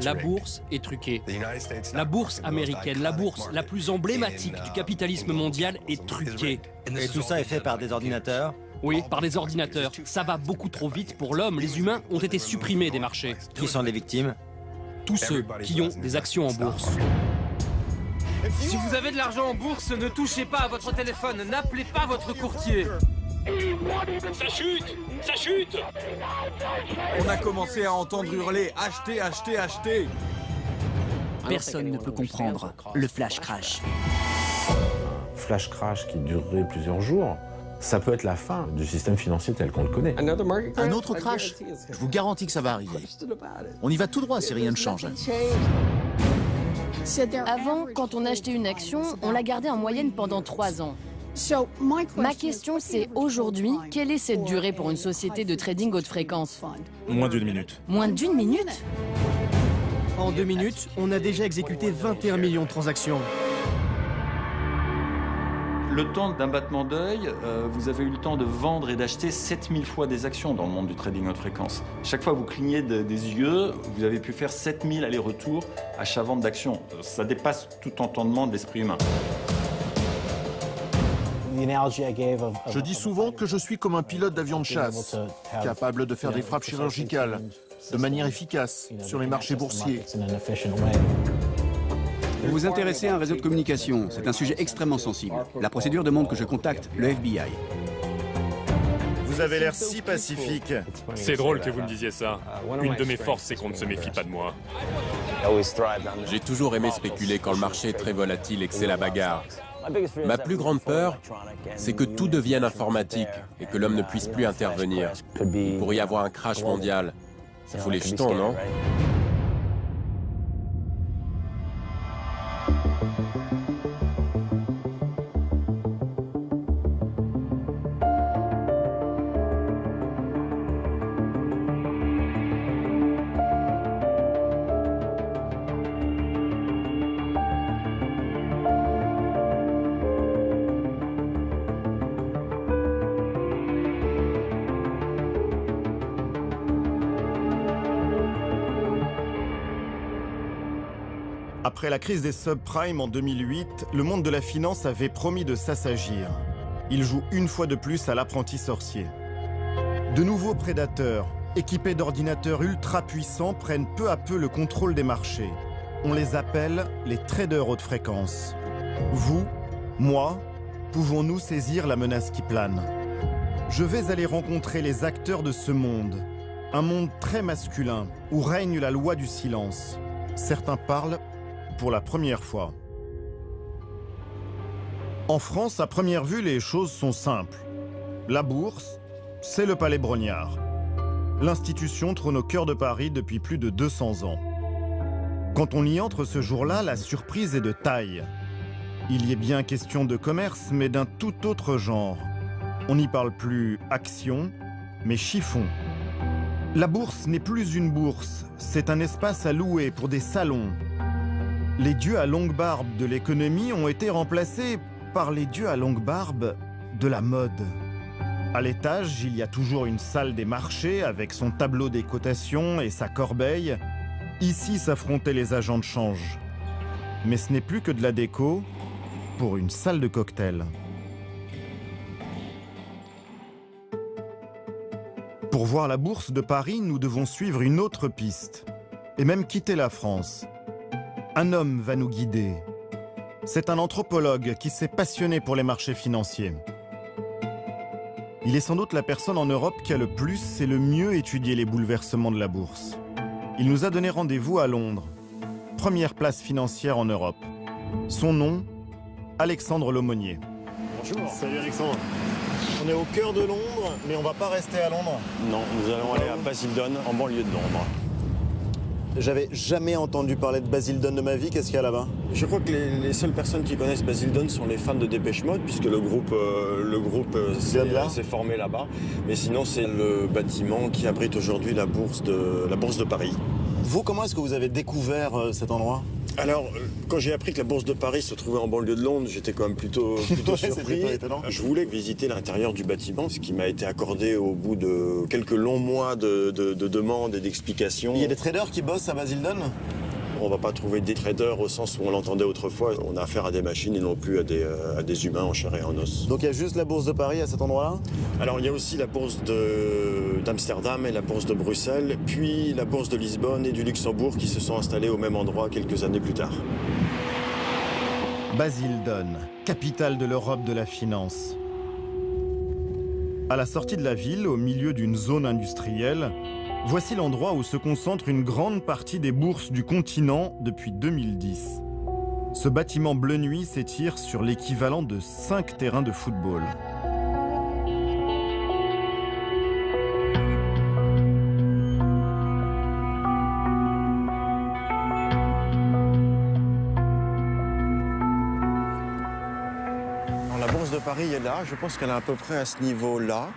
La bourse est truquée. La bourse américaine, la bourse la plus emblématique du capitalisme mondial est truquée. Et tout ça est fait par des ordinateurs? Oui, par des ordinateurs. Ça va beaucoup trop vite pour l'homme. Les humains ont été supprimés des marchés. Qui sont les victimes? Tous ceux qui ont des actions en bourse. Si vous avez de l'argent en bourse, ne touchez pas à votre téléphone, n'appelez pas votre courtier. Ça chute! Ça chute! On a commencé à entendre hurler « Achetez, achetez, achetez !» Personne ne peut comprendre le flash crash. Flash crash qui durerait plusieurs jours, ça peut être la fin du système financier tel qu'on le connaît. Un autre crash? Je vous garantis que ça va arriver. On y va tout droit si rien ne change. Avant, quand on achetait une action, on la gardait en moyenne pendant 3 ans. Ma question, c'est aujourd'hui, quelle est cette durée pour une société de trading haute fréquence? Moins d'1 minute. Moins d'1 minute? En 2 minutes, on a déjà exécuté 21 millions de transactions. Le temps d'un battement d'œil, vous avez eu le temps de vendre et d'acheter 7000 fois des actions dans le monde du trading haute fréquence. Chaque fois que vous clignez des yeux, vous avez pu faire 7000 allers-retours achat-vente d'actions. Ça dépasse tout entendement de l'esprit humain. Je dis souvent que je suis comme un pilote d'avion de chasse, capable de faire des frappes chirurgicales de manière efficace sur les marchés boursiers. Vous vous intéressez à un réseau de communication. C'est un sujet extrêmement sensible. La procédure demande que je contacte le FBI. Vous avez l'air si pacifique. C'est drôle que vous me disiez ça. Une de mes forces, c'est qu'on ne se méfie pas de moi. J'ai toujours aimé spéculer quand le marché est très volatile et que c'est la bagarre. Ma plus grande peur, c'est que tout devienne informatique et que l'homme ne puisse plus intervenir. Il pourrait y avoir un crash mondial. Ça fout les jetons, non ? Après la crise des subprimes en 2008, le monde de la finance avait promis de s'assagir. Il joue une fois de plus à l'apprenti sorcier. De nouveaux prédateurs, équipés d'ordinateurs ultra puissants, prennent peu à peu le contrôle des marchés. On les appelle les traders haute fréquence. Vous, moi, pouvons-nous saisir la menace qui plane? Je vais aller rencontrer les acteurs de ce monde. Un monde très masculin, où règne la loi du silence. Certains parlent pour la première fois. En France, à première vue, les choses sont simples. La bourse, c'est le palais Brognard. L'institution trône au cœur de Paris depuis plus de 200 ans. Quand on y entre ce jour-là, la surprise est de taille. Il y est bien question de commerce, mais d'un tout autre genre. On n'y parle plus action, mais chiffon. La bourse n'est plus une bourse, c'est un espace à louer pour des salons. Les dieux à longue barbe de l'économie ont été remplacés par les dieux à longue barbe de la mode. À l'étage, il y a toujours une salle des marchés avec son tableau des cotations et sa corbeille. Ici s'affrontaient les agents de change. Mais ce n'est plus que de la déco pour une salle de cocktail. Pour voir la bourse de Paris, nous devons suivre une autre piste et même quitter la France. Un homme va nous guider. C'est un anthropologue qui s'est passionné pour les marchés financiers. Il est sans doute la personne en Europe qui a le plus et le mieux étudié les bouleversements de la bourse. Il nous a donné rendez-vous à Londres, première place financière en Europe. Son nom, Alexandre Lemonnier. Bonjour. Salut Alexandre. On est au cœur de Londres, mais on ne va pas rester à Londres. Non, nous allons aller à Basildon, en banlieue de Londres. J'avais jamais entendu parler de Basildon de ma vie, qu'est-ce qu'il y a là-bas? Je crois que les seules personnes qui connaissent Basildon sont les fans de Dépêche Mode, puisque le groupe s'est formé là-bas. Mais sinon, c'est le bâtiment qui abrite aujourd'hui la bourse de Paris. Vous, comment est-ce que vous avez découvert cet endroit? Alors, quand j'ai appris que la Bourse de Paris se trouvait en banlieue de Londres, j'étais quand même plutôt surpris. Je voulais visiter l'intérieur du bâtiment, ce qui m'a été accordé au bout de quelques longs mois de demandes et d'explications. Il y a des traders qui bossent à Basildon? On ne va pas trouver des traders au sens où on l'entendait autrefois. On a affaire à des machines et non plus à des humains en chair et en os. Donc il y a juste la Bourse de Paris à cet endroit-là? Alors il y a aussi la Bourse d'Amsterdam et la Bourse de Bruxelles, puis la Bourse de Lisbonne et du Luxembourg qui se sont installées au même endroit quelques années plus tard. Basildon, capitale de l'Europe de la finance. À la sortie de la ville, au milieu d'une zone industrielle, voici l'endroit où se concentre une grande partie des bourses du continent depuis 2010. Ce bâtiment bleu nuit s'étire sur l'équivalent de 5 terrains de football. La Bourse de Paris est là, je pense qu'elle est à peu près à ce niveau-là.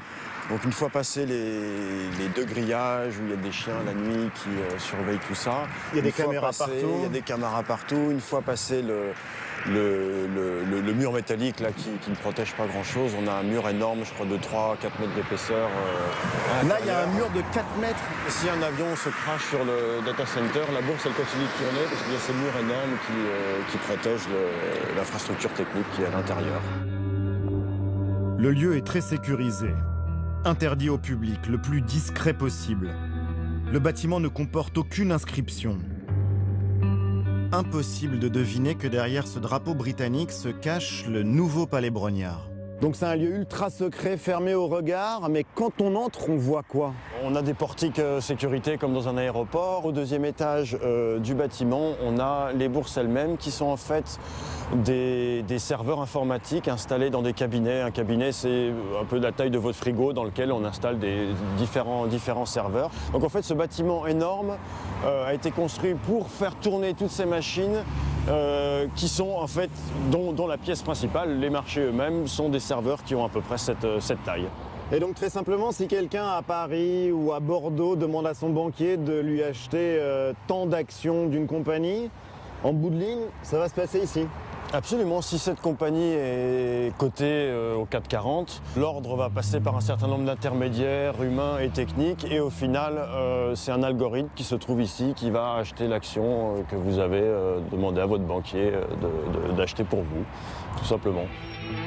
Donc une fois passé les deux grillages où il y a des chiens la nuit qui surveillent tout ça. Il y a des caméras partout. Il y a des caméras partout. Une fois passé le mur métallique là, qui ne protège pas grand-chose, on a un mur énorme, je crois de 3-4 mètres d'épaisseur. Là, il y a un mur de 4 mètres. Si un avion se crache sur le data center, la bourse elle continue de tourner parce qu'il y a ces murs énormes qui protègent l'infrastructure technique qui est à l'intérieur. Le lieu est très sécurisé. Interdit au public, le plus discret possible. Le bâtiment ne comporte aucune inscription. Impossible de deviner que derrière ce drapeau britannique se cache le nouveau palais Brognard. Donc c'est un lieu ultra secret, fermé au regard, mais quand on entre, on voit quoi? On a des portiques sécurité comme dans un aéroport. Au deuxième étage du bâtiment, on a les bourses elles-mêmes qui sont en fait des serveurs informatiques installés dans des cabinets. Un cabinet, c'est un peu de la taille de votre frigo dans lequel on installe des différents serveurs. Donc en fait, ce bâtiment énorme a été construit pour faire tourner toutes ces machines qui sont en fait, dont la pièce principale, les marchés eux-mêmes, sont des serveurs qui ont à peu près cette taille. Et donc très simplement, si quelqu'un à Paris ou à Bordeaux demande à son banquier de lui acheter tant d'actions d'une compagnie, en bout de ligne, ça va se passer ici? Absolument, si cette compagnie est cotée au CAC 40, l'ordre va passer par un certain nombre d'intermédiaires humains et techniques et au final, c'est un algorithme qui se trouve ici qui va acheter l'action que vous avez demandé à votre banquier d'acheter pour vous, tout simplement.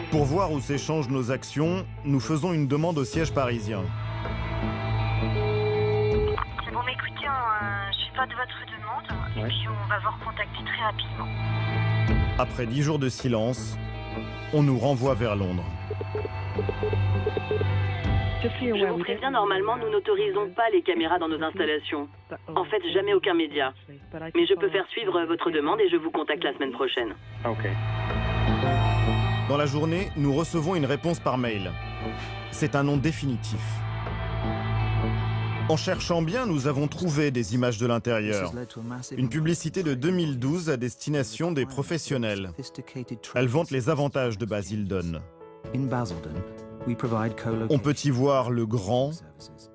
Pour voir où s'échangent nos actions, nous faisons une demande au siège parisien. Bon, mais écoutez, je suis pas de votre demande et puis on va vous recontacter très rapidement. Après 10 jours de silence, on nous renvoie vers Londres. Je vous préviens, normalement, nous n'autorisons pas les caméras dans nos installations. En fait, jamais aucun média. Mais je peux faire suivre votre demande et je vous contacte la semaine prochaine. Dans la journée, nous recevons une réponse par mail. C'est un nom définitif. En cherchant bien, nous avons trouvé des images de l'intérieur. Une publicité de 2012 à destination des professionnels. Elle vante les avantages de Basildon. On peut y voir le grand,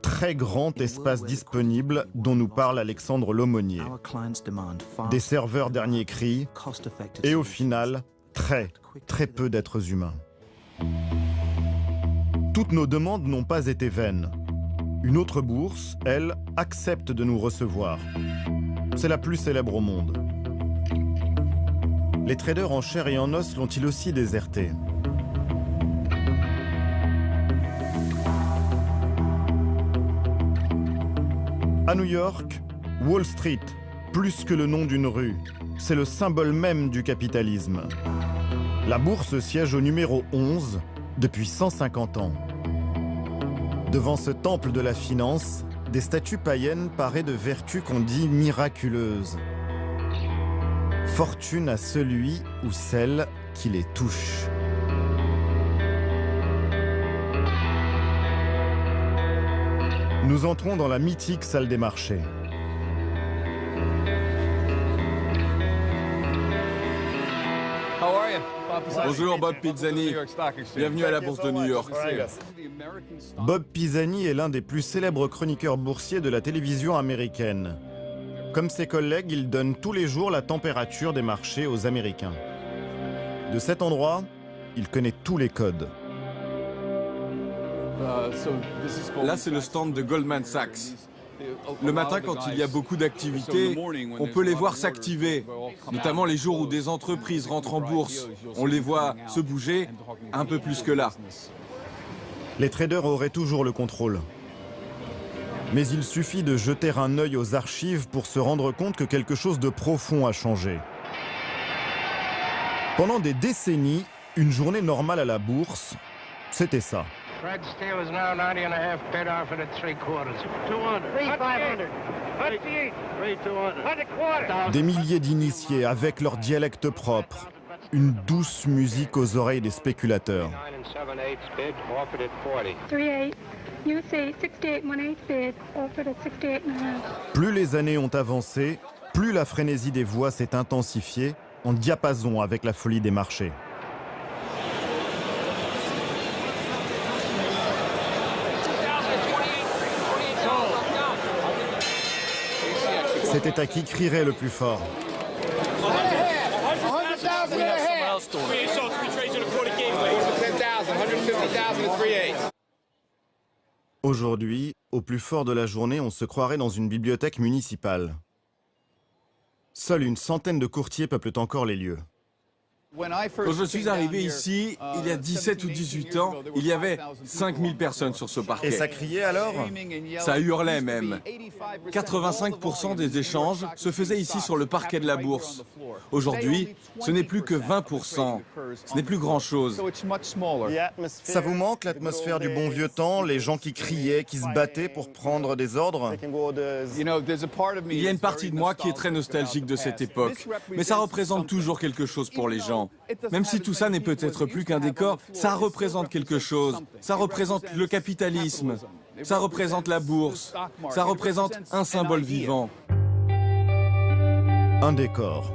très grand espace disponible dont nous parle Alexandre Lomonier. Des serveurs dernier cri et au final, très peu d'êtres humains. Toutes nos demandes n'ont pas été vaines. Une autre bourse, elle, accepte de nous recevoir. C'est la plus célèbre au monde. Les traders en chair et en os l'ont-ils aussi déserté? À New York, Wall Street, plus que le nom d'une rue, c'est le symbole même du capitalisme. La bourse siège au numéro 11 depuis 150 ans. Devant ce temple de la finance, des statues païennes parées de vertus qu'on dit miraculeuses. Fortune à celui ou celle qui les touche. Nous entrons dans la mythique salle des marchés. Bonjour, Bob Pizzani. Bienvenue à la Bourse de New York. Bob Pisani est l'un des plus célèbres chroniqueurs boursiers de la télévision américaine. Comme ses collègues, il donne tous les jours la température des marchés aux Américains. De cet endroit, il connaît tous les codes. Là, c'est le stand de Goldman Sachs. Le matin, quand il y a beaucoup d'activités, on peut les voir s'activer, notamment les jours où des entreprises rentrent en bourse. On les voit se bouger un peu plus que là. Les traders auraient toujours le contrôle. Mais il suffit de jeter un œil aux archives pour se rendre compte que quelque chose de profond a changé. Pendant des décennies, une journée normale à la bourse, c'était ça. Fred Steele is now 90.5 bid offered at 3/4. 200. 3,500. 3,200. Des milliers d'initiés avec leur dialecte propre. Une douce musique aux oreilles des spéculateurs. 3,8. USA 68.18 bid offered at 68.5. Plus les années ont avancé, plus la frénésie des voix s'est intensifiée, en diapason avec la folie des marchés. C'était à qui crierait le plus fort. Aujourd'hui, au plus fort de la journée, on se croirait dans une bibliothèque municipale. Seule une centaine de courtiers peuplent encore les lieux. Quand je suis arrivé ici, il y a 17 ou 18 ans, il y avait 5000 personnes sur ce parquet. Et ça criait alors? Ça hurlait même. 85% des échanges se faisaient ici sur le parquet de la bourse. Aujourd'hui, ce n'est plus que 20%. Ce n'est plus grand-chose. Ça vous manque l'atmosphère du bon vieux temps, les gens qui criaient, qui se battaient pour prendre des ordres? Il y a une partie de moi qui est très nostalgique de cette époque, mais ça représente toujours quelque chose pour les gens. Même si tout ça n'est peut-être plus qu'un décor, ça représente quelque chose. Ça représente le capitalisme, ça représente la bourse, ça représente un symbole vivant. Un décor.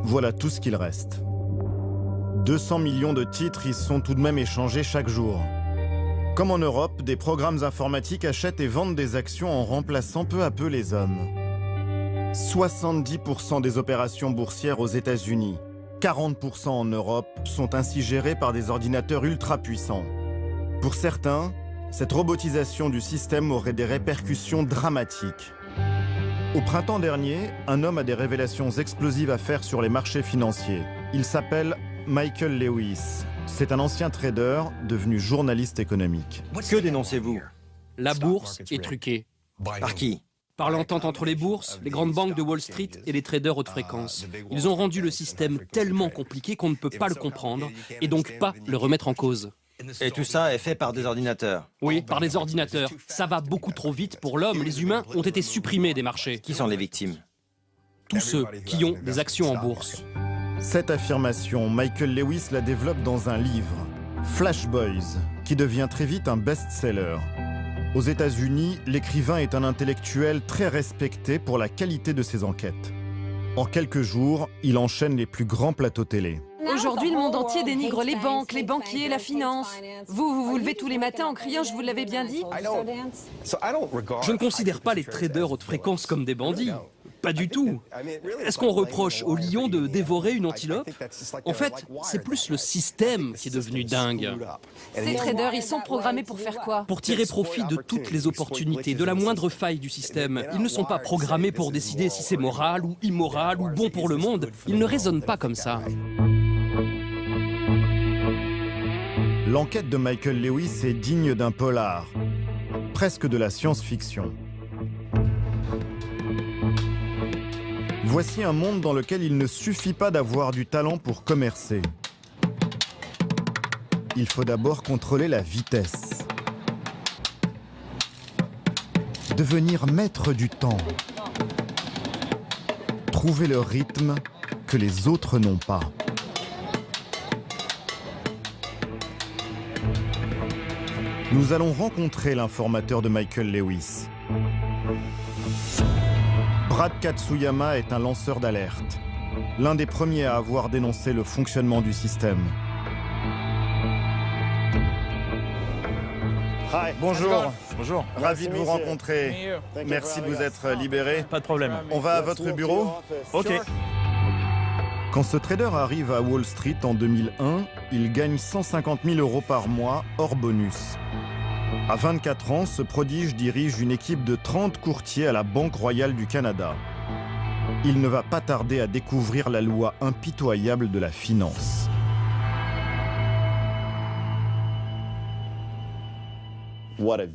Voilà tout ce qu'il reste. 200 millions de titres y sont tout de même échangés chaque jour. Comme en Europe, des programmes informatiques achètent et vendent des actions en remplaçant peu à peu les hommes. 70% des opérations boursières aux États-Unis, 40% en Europe sont ainsi gérés par des ordinateurs ultra puissants. Pour certains, cette robotisation du système aurait des répercussions dramatiques. Au printemps dernier, un homme a des révélations explosives à faire sur les marchés financiers. Il s'appelle Michael Lewis. C'est un ancien trader devenu journaliste économique. Que dénoncez-vous? La bourse est truquée. Par qui? Par l'entente entre les bourses, les grandes banques de Wall Street et les traders haute fréquence. Ils ont rendu le système tellement compliqué qu'on ne peut pas le comprendre et donc pas le remettre en cause. Et tout ça est fait par des ordinateurs? Oui, par des ordinateurs. Ça va beaucoup trop vite pour l'homme. Les humains ont été supprimés des marchés. Qui sont les victimes? Tous ceux qui ont des actions en bourse. Cette affirmation, Michael Lewis la développe dans un livre, Flash Boys, qui devient très vite un best-seller. Aux États-Unis, l'écrivain est un intellectuel très respecté pour la qualité de ses enquêtes. En quelques jours, il enchaîne les plus grands plateaux télé. Aujourd'hui, le monde entier dénigre les banques, les banquiers, la finance. Vous vous levez tous les matins en criant « je vous l'avais bien dit ». Je ne considère pas les traders haute fréquence comme des bandits. Pas du tout. Est-ce qu'on reproche au lion de dévorer une antilope? En fait, c'est plus le système qui est devenu dingue. Ces traders, ils sont programmés pour faire quoi? Pour tirer profit de toutes les opportunités, de la moindre faille du système. Ils ne sont pas programmés pour décider si c'est moral ou immoral ou bon pour le monde. Ils ne raisonnent pas comme ça. L'enquête de Michael Lewis est digne d'un polar, presque de la science-fiction. Voici un monde dans lequel il ne suffit pas d'avoir du talent pour commercer. Il faut d'abord contrôler la vitesse. Devenir maître du temps. Trouver le rythme que les autres n'ont pas. Nous allons rencontrer l'informateur de Michael Lewis. Brad Katsuyama est un lanceur d'alerte, l'un des premiers à avoir dénoncé le fonctionnement du système. Bonjour. Bonjour. Ravi de vous rencontrer. Merci de vous être libéré. Pas de problème. On va à votre bureau? Ok. Quand ce trader arrive à Wall Street en 2001, il gagne 150 000 € par mois hors bonus. À 24 ans, ce prodige dirige une équipe de 30 courtiers à la Banque royale du Canada. Il ne va pas tarder à découvrir la loi impitoyable de la finance.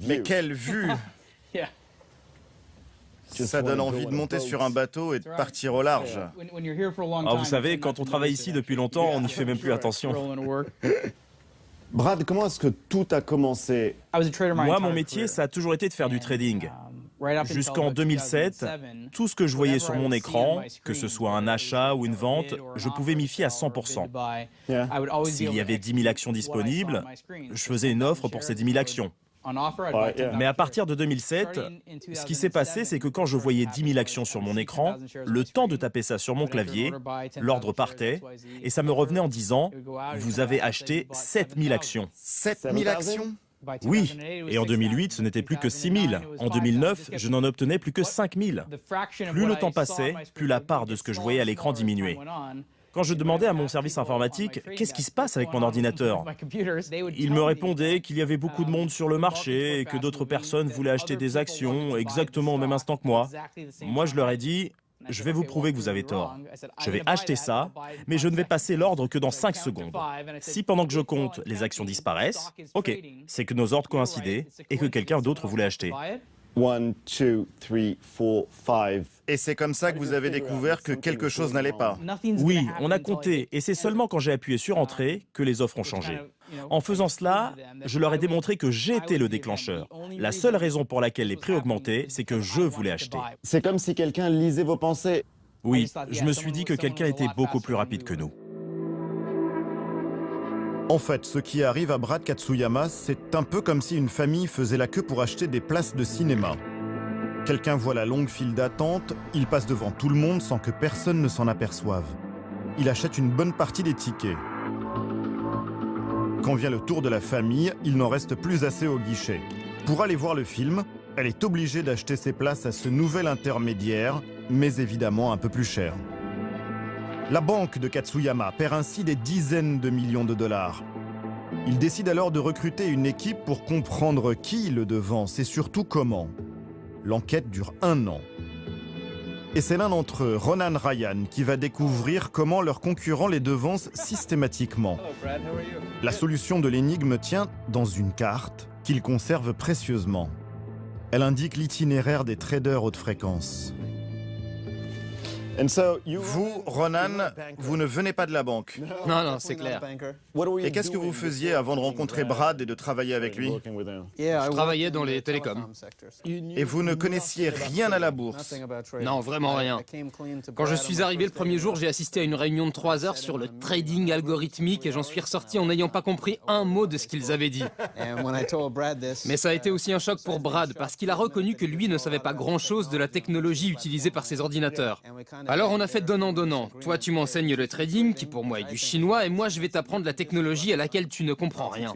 Mais quelle vue! Ça donne envie de monter sur un bateau et de partir au large. Ah, vous savez, quand on travaille ici depuis longtemps, on n'y fait même plus attention. Brad, comment est-ce que tout a commencé? Moi, mon métier, ça a toujours été de faire du trading. Jusqu'en 2007, tout ce que je voyais sur mon écran, que ce soit un achat ou une vente, je pouvais m'y fier à 100%. S'il y avait 10 000 actions disponibles, je faisais une offre pour ces 10 000 actions. Mais à partir de 2007, ce qui s'est passé, c'est que quand je voyais 10 000 actions sur mon écran, le temps de taper ça sur mon clavier, l'ordre partait, et ça me revenait en disant « Vous avez acheté 7 000 actions ». 7 000 actions? Oui, et en 2008, ce n'était plus que 6 000. En 2009, je n'en obtenais plus que 5 000. Plus le temps passait, plus la part de ce que je voyais à l'écran diminuait. Quand je demandais à mon service informatique « Qu'est-ce qui se passe avec mon ordinateur ?», il me répondait qu'il y avait beaucoup de monde sur le marché et que d'autres personnes voulaient acheter des actions exactement au même instant que moi. Moi, je leur ai dit « Je vais vous prouver que vous avez tort. Je vais acheter ça, mais je ne vais passer l'ordre que dans 5 secondes. Si pendant que je compte, les actions disparaissent, ok, c'est que nos ordres coïncidaient et que quelqu'un d'autre voulait acheter. » 1, 2, 3, 4, 5. Et c'est comme ça que vous avez découvert que quelque chose n'allait pas? Oui, on a compté, et c'est seulement quand j'ai appuyé sur Entrée que les offres ont changé. En faisant cela, je leur ai démontré que j'étais le déclencheur. La seule raison pour laquelle les prix augmentaient, c'est que je voulais acheter. C'est comme si quelqu'un lisait vos pensées. Oui, je me suis dit que quelqu'un était beaucoup plus rapide que nous. En fait, ce qui arrive à Brad Katsuyama, c'est un peu comme si une famille faisait la queue pour acheter des places de cinéma. Quelqu'un voit la longue file d'attente, il passe devant tout le monde sans que personne ne s'en aperçoive. Il achète une bonne partie des tickets. Quand vient le tour de la famille, il n'en reste plus assez au guichet. Pour aller voir le film, elle est obligée d'acheter ses places à ce nouvel intermédiaire, mais évidemment un peu plus cher. La banque de Katsuyama perd ainsi des dizaines de millions de dollars. Il décide alors de recruter une équipe pour comprendre qui le devance et surtout comment. L'enquête dure 1 an. Et c'est l'un d'entre eux, Ronan Ryan, qui va découvrir comment leurs concurrents les devancent systématiquement. La solution de l'énigme tient dans une carte qu'il conserve précieusement. Elle indique l'itinéraire des traders haute fréquence. Vous, Ronan, vous ne venez pas de la banque. Non, c'est clair. Et qu'est-ce que vous faisiez avant de rencontrer Brad et de travailler avec lui? Je travaillais dans les télécoms. Et vous ne connaissiez rien à la bourse? Non, vraiment rien. Quand je suis arrivé le premier jour, j'ai assisté à une réunion de 3 heures sur le trading algorithmique et j'en suis ressorti en n'ayant pas compris un mot de ce qu'ils avaient dit. Mais ça a été aussi un choc pour Brad parce qu'il a reconnu que lui ne savait pas grand-chose de la technologie utilisée par ses ordinateurs. Alors on a fait donnant-donnant. Toi tu m'enseignes le trading, qui pour moi est du chinois, et moi je vais t'apprendre la technologie à laquelle tu ne comprends rien.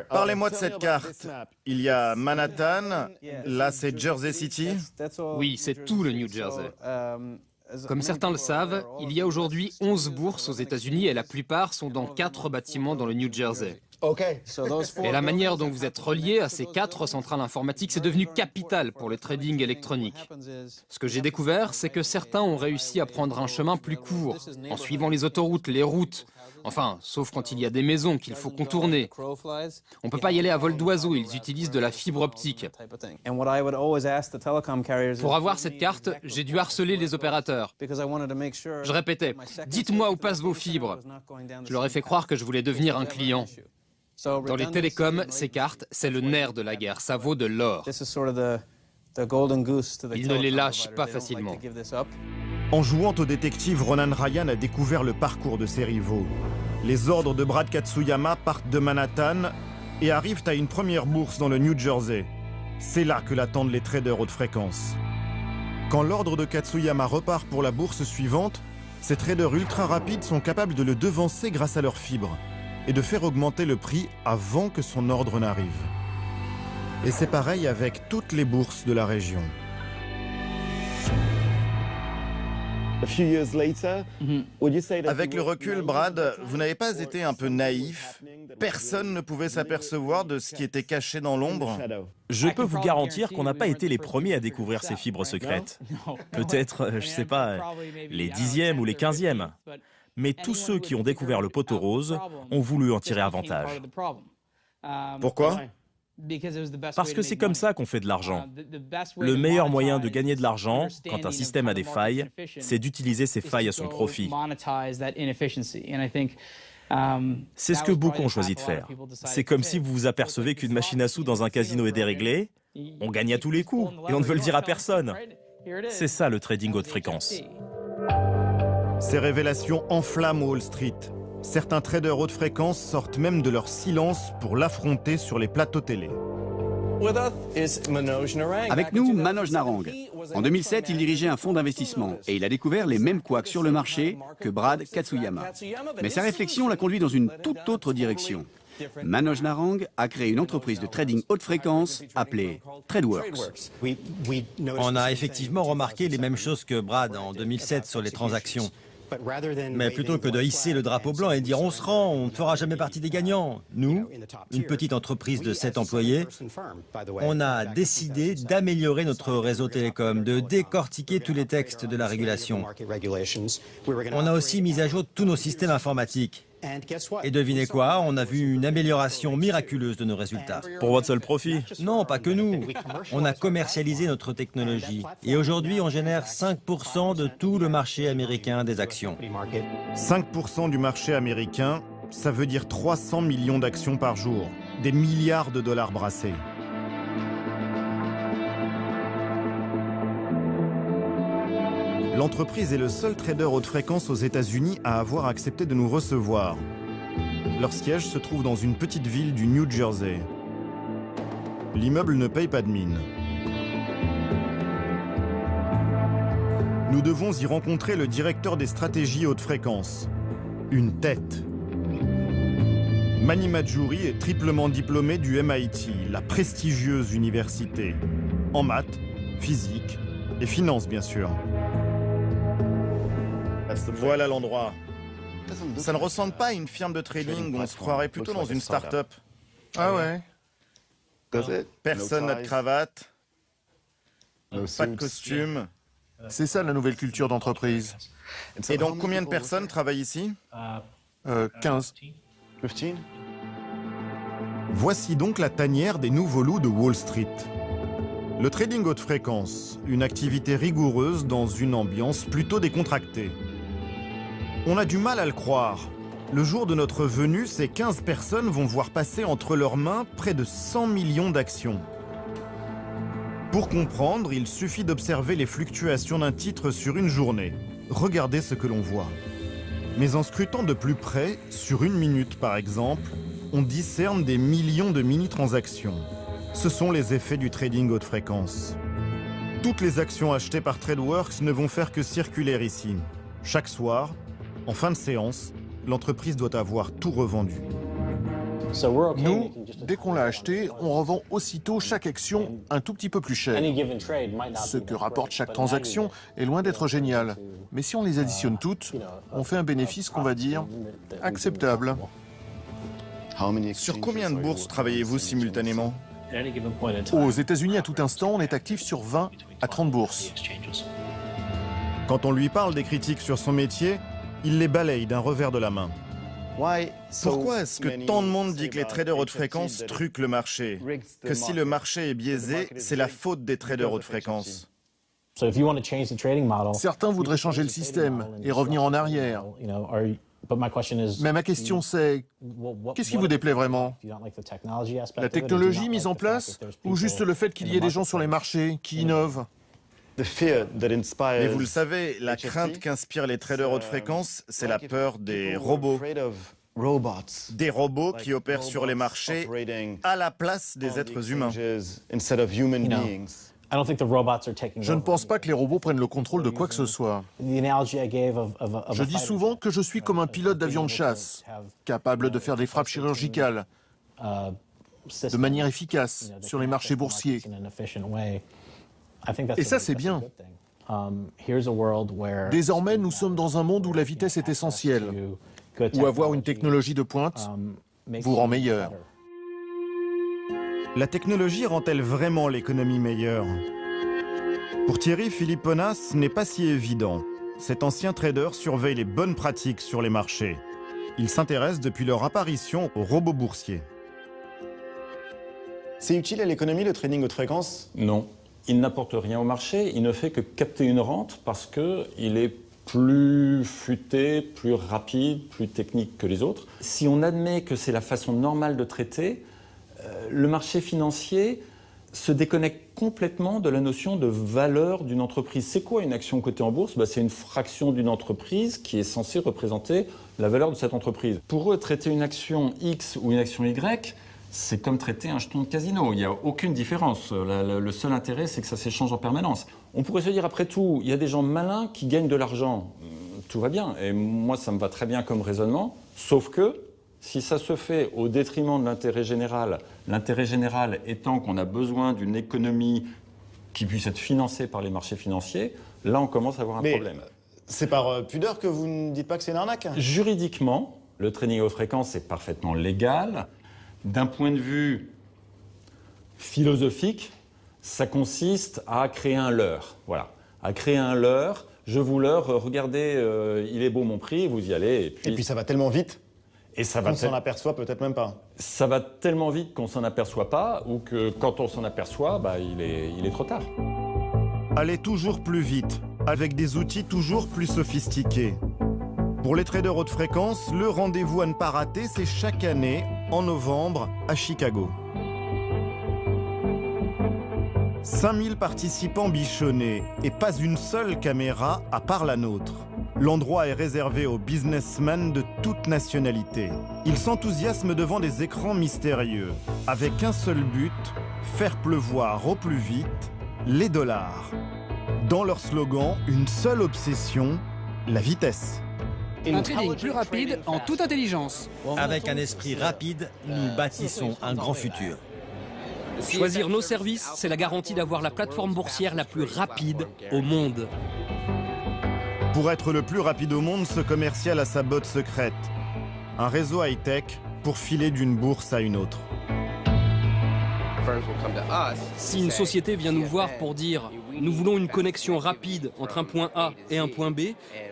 Parlez-moi de cette carte. Il y a Manhattan, là c'est Jersey City. Oui, c'est tout le New Jersey. Comme certains le savent, il y a aujourd'hui 11 bourses aux États-Unis et la plupart sont dans 4 bâtiments dans le New Jersey. Et la manière dont vous êtes relié à ces 4 centrales informatiques, c'est devenu capital pour le trading électronique. Ce que j'ai découvert, c'est que certains ont réussi à prendre un chemin plus court, en suivant les autoroutes, les routes. Enfin, sauf quand il y a des maisons qu'il faut contourner. On ne peut pas y aller à vol d'oiseau, ils utilisent de la fibre optique. Pour avoir cette carte, j'ai dû harceler les opérateurs. Je répétais, dites-moi où passent vos fibres. Je leur ai fait croire que je voulais devenir un client. Dans les télécoms, ces cartes, c'est le nerf de la guerre, ça vaut de l'or. Ils ne les lâchent pas facilement. En jouant au détective, Ronan Ryan a découvert le parcours de ses rivaux. Les ordres de Brad Katsuyama partent de Manhattan et arrivent à une première bourse dans le New Jersey. C'est là que l'attendent les traders haute fréquence. Quand l'ordre de Katsuyama repart pour la bourse suivante, ces traders ultra rapides sont capables de le devancer grâce à leurs fibres et de faire augmenter le prix avant que son ordre n'arrive. Et c'est pareil avec toutes les bourses de la région. Avec le recul, Brad, vous n'avez pas été un peu naïf? Personne ne pouvait s'apercevoir de ce qui était caché dans l'ombre? Je peux vous garantir qu'on n'a pas été les premiers à découvrir ces fibres secrètes. Peut-être, je sais pas, les 10e ou les 15e. Mais tous ceux qui ont découvert le poteau rose ont voulu en tirer avantage. Pourquoi? Parce que c'est comme ça qu'on fait de l'argent. Le meilleur moyen de gagner de l'argent, quand un système a des failles, c'est d'utiliser ces failles à son profit. C'est ce que beaucoup ont choisi de faire. C'est comme si vous vous apercevez qu'une machine à sous dans un casino est déréglée, on gagne à tous les coups, et on ne veut le dire à personne. C'est ça le trading haute fréquence. Ces révélations enflamment Wall Street. Certains traders haute fréquence sortent même de leur silence pour l'affronter sur les plateaux télé. Avec nous, Manoj Narang. En 2007, il dirigeait un fonds d'investissement et il a découvert les mêmes couacs sur le marché que Brad Katsuyama. Mais sa réflexion l'a conduit dans une toute autre direction. Manoj Narang a créé une entreprise de trading haute fréquence appelée TradeWorks. On a effectivement remarqué les mêmes choses que Brad en 2007 sur les transactions. Mais plutôt que de hisser le drapeau blanc et dire « on se rend, on ne fera jamais partie des gagnants », nous, une petite entreprise de 7 employés, on a décidé d'améliorer notre réseau télécom, de décortiquer tous les textes de la régulation. On a aussi mis à jour tous nos systèmes informatiques. Et devinez quoi, on a vu une amélioration miraculeuse de nos résultats. Pour votre seul profit? Non, pas que nous. On a commercialisé notre technologie. Et aujourd'hui, on génère 5% de tout le marché américain des actions. 5% du marché américain, ça veut dire 300 millions d'actions par jour. Des milliards de dollars brassés. L'entreprise est le seul trader haute fréquence aux États-Unis à avoir accepté de nous recevoir. Leur siège se trouve dans une petite ville du New Jersey. L'immeuble ne paye pas de mine. Nous devons y rencontrer le directeur des stratégies haute fréquence. Une tête. Mani Majuri est triplement diplômé du MIT, la prestigieuse université. En maths, physique et finance, bien sûr. Voilà l'endroit. Ça ne ressemble pas à une firme de trading, on se croirait plutôt dans une start-up. Ah ouais? Personne n'a de cravate, pas de costume. C'est ça la nouvelle culture d'entreprise. Et donc combien de personnes travaillent ici? 15. Voici donc la tanière des nouveaux loups de Wall Street. Le trading haute fréquence, une activité rigoureuse dans une ambiance plutôt décontractée. On a du mal à le croire. Le jour de notre venue, ces 15 personnes vont voir passer entre leurs mains près de 100 millions d'actions. Pour comprendre, il suffit d'observer les fluctuations d'un titre sur une journée. Regardez ce que l'on voit. Mais en scrutant de plus près, sur une minute par exemple, on discerne des millions de mini-transactions. Ce sont les effets du trading haute fréquence. Toutes les actions achetées par TradeWorks ne vont faire que circuler ici. Chaque soir, en fin de séance, l'entreprise doit avoir tout revendu. Nous, dès qu'on l'a acheté, on revend aussitôt chaque action un tout petit peu plus cher. Ce que rapporte chaque transaction est loin d'être génial. Mais si on les additionne toutes, on fait un bénéfice qu'on va dire acceptable. Sur combien de bourses travaillez-vous simultanément? Aux États-Unis, à tout instant, on est actif sur 20 à 30 bourses. Quand on lui parle des critiques sur son métier, il les balaye d'un revers de la main. Pourquoi est-ce que tant de monde dit que les traders haute fréquence truquent le marché? Que si le marché est biaisé, c'est la faute des traders haute fréquence? Certains voudraient changer le système et revenir en arrière. Mais ma question c'est, qu'est-ce qui vous déplaît vraiment? La technologie mise en place ou juste le fait qu'il y ait des gens sur les marchés qui innovent? Mais vous le savez, la crainte qu'inspirent les traders haute fréquence, c'est la peur des robots. Des robots qui opèrent sur les marchés à la place des êtres humains. Je ne pense pas que les robots prennent le contrôle de quoi que ce soit. Je dis souvent que je suis comme un pilote d'avion de chasse, capable de faire des frappes chirurgicales. de manière efficace sur les marchés boursiers. Et ça, c'est bien. Désormais, nous sommes dans un monde où la vitesse est essentielle, où avoir une technologie de pointe vous rend meilleur. La technologie rend-elle vraiment l'économie meilleure? Pour Thierry Philipponas, ce n'est pas si évident. Cet ancien trader surveille les bonnes pratiques sur les marchés. Il s'intéresse depuis leur apparition aux robots boursiers. C'est utile à l'économie, le trading haute fréquence? Non. Il n'apporte rien au marché, il ne fait que capter une rente parce qu'il est plus futé, plus rapide, plus technique que les autres. Si on admet que c'est la façon normale de traiter, le marché financier se déconnecte complètement de la notion de valeur d'une entreprise. C'est quoi une action cotée en bourse? C'est une fraction d'une entreprise qui est censée représenter la valeur de cette entreprise. Pour eux, traiter une action X ou une action Y, c'est comme traiter un jeton de casino. Il n'y a aucune différence. Le seul intérêt, c'est que ça s'échange en permanence. On pourrait se dire, après tout, il y a des gens malins qui gagnent de l'argent. Tout va bien. Et moi, ça me va très bien comme raisonnement. Sauf que, si ça se fait au détriment de l'intérêt général étant qu'on a besoin d'une économie qui puisse être financée par les marchés financiers, là, on commence à avoir un problème. C'est par pudeur que vous ne dites pas que c'est une arnaque? Juridiquement, le trading haute fréquence est parfaitement légal. D'un point de vue philosophique, ça consiste à créer un leurre. Voilà, à créer un leurre. Je vous leurre, regardez, il est beau mon prix, vous y allez. Et puis ça va tellement vite qu'on s'en aperçoit peut-être même pas. Ça va tellement vite qu'on s'en aperçoit pas, ou que quand on s'en aperçoit, il est trop tard. Allez toujours plus vite, avec des outils toujours plus sophistiqués. Pour les traders haute fréquence, le rendez-vous à ne pas rater, c'est chaque année, en novembre, à Chicago. 5000 participants bichonnés et pas une seule caméra à part la nôtre. L'endroit est réservé aux businessmen de toute nationalité. Ils s'enthousiasment devant des écrans mystérieux, avec un seul but, faire pleuvoir au plus vite les dollars. Dans leur slogan, une seule obsession, la vitesse. Un trading plus rapide en toute intelligence. Avec un esprit rapide, nous bâtissons un grand futur. Choisir nos services, c'est la garantie d'avoir la plateforme boursière la plus rapide au monde. Pour être le plus rapide au monde, ce commercial a sa botte secrète. Un réseau high-tech pour filer d'une bourse à une autre. Si une société vient nous voir pour dire « Nous voulons une connexion rapide entre un point A et un point B »,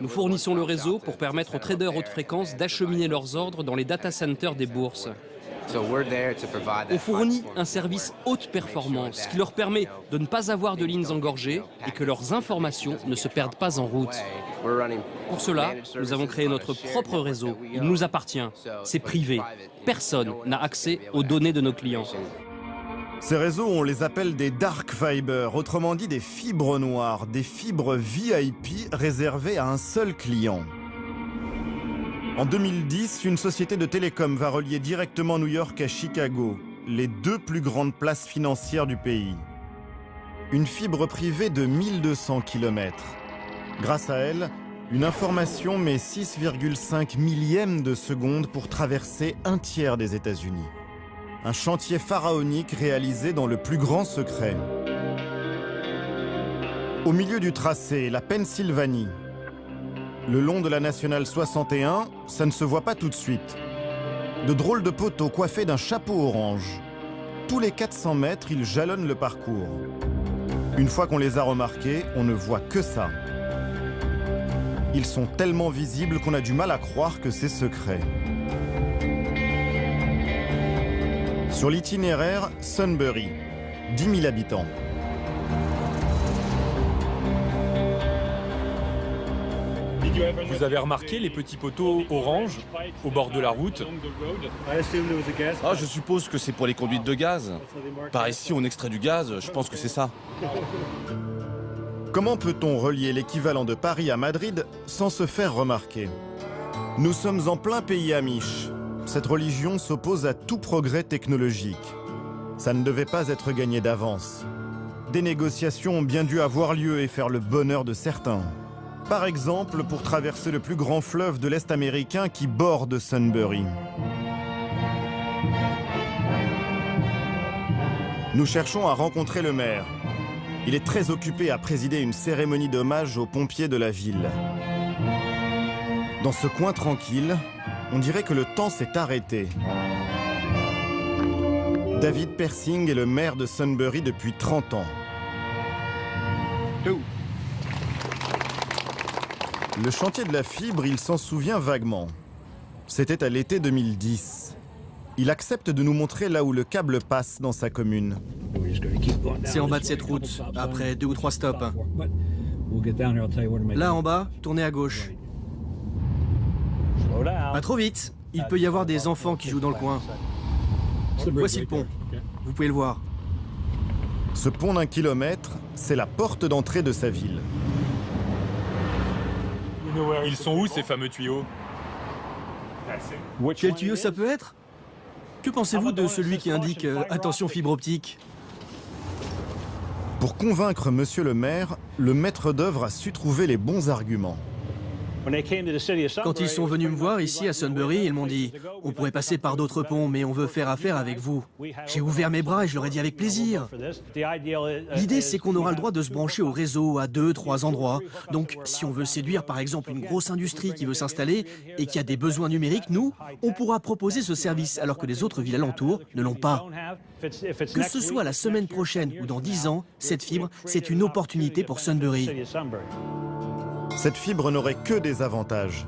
nous fournissons le réseau pour permettre aux traders haute fréquence d'acheminer leurs ordres dans les data centers des bourses. On fournit un service haute performance qui leur permet de ne pas avoir de lignes engorgées et que leurs informations ne se perdent pas en route. Pour cela, nous avons créé notre propre réseau. Il nous appartient. C'est privé. Personne n'a accès aux données de nos clients. Ces réseaux, on les appelle des dark fibers, autrement dit des fibres noires, des fibres VIP réservées à un seul client. En 2010, une société de télécom va relier directement New York à Chicago, les deux plus grandes places financières du pays. Une fibre privée de 1200 km. Grâce à elle, une information met 6,5 millièmes de seconde pour traverser un tiers des États-Unis. Un chantier pharaonique réalisé dans le plus grand secret. Au milieu du tracé, la Pennsylvanie. Le long de la Nationale 61, ça ne se voit pas tout de suite. De drôles de poteaux coiffés d'un chapeau orange. Tous les 400 mètres, ils jalonnent le parcours. Une fois qu'on les a remarqués, on ne voit que ça. Ils sont tellement visibles qu'on a du mal à croire que c'est secret. Sur l'itinéraire, Sunbury, 10 000 habitants. Vous avez remarqué les petits poteaux orange au bord de la route? Ah, je suppose que c'est pour les conduites de gaz. Par ici, on extrait du gaz, je pense que c'est ça. Comment peut-on relier l'équivalent de Paris à Madrid sans se faire remarquer? Nous sommes en plein pays amish. Cette religion s'oppose à tout progrès technologique. Ça ne devait pas être gagné d'avance. Des négociations ont bien dû avoir lieu et faire le bonheur de certains. Par exemple, pour traverser le plus grand fleuve de l'Est américain qui borde Sunbury. Nous cherchons à rencontrer le maire. Il est très occupé à présider une cérémonie d'hommage aux pompiers de la ville. Dans ce coin tranquille, on dirait que le temps s'est arrêté. David Persing est le maire de Sunbury depuis 30 ans. Le chantier de la fibre, il s'en souvient vaguement. C'était à l'été 2010. Il accepte de nous montrer là où le câble passe dans sa commune. C'est en bas de cette route, après 2 ou 3 stops. Là en bas, tournez à gauche. Pas trop vite, il peut y avoir des enfants qui jouent dans le coin. Voici le pont, vous pouvez le voir. Ce pont d'1 kilomètre, c'est la porte d'entrée de sa ville. Ils sont où ces fameux tuyaux? Quel tuyau ça peut être? Que pensez-vous de celui qui indique « Attention fibre optique » ? Pour convaincre monsieur le maire, le maître d'œuvre a su trouver les bons arguments. Quand ils sont venus me voir ici à Sunbury, ils m'ont dit « On pourrait passer par d'autres ponts, mais on veut faire affaire avec vous. » J'ai ouvert mes bras et je leur ai dit avec plaisir. L'idée, c'est qu'on aura le droit de se brancher au réseau à 2, 3 endroits. Donc, si on veut séduire par exemple une grosse industrie qui veut s'installer et qui a des besoins numériques, nous, on pourra proposer ce service alors que les autres villes alentours ne l'ont pas. Que ce soit la semaine prochaine ou dans 10 ans, cette fibre, c'est une opportunité pour Sunbury. Cette fibre n'aurait que des avantages.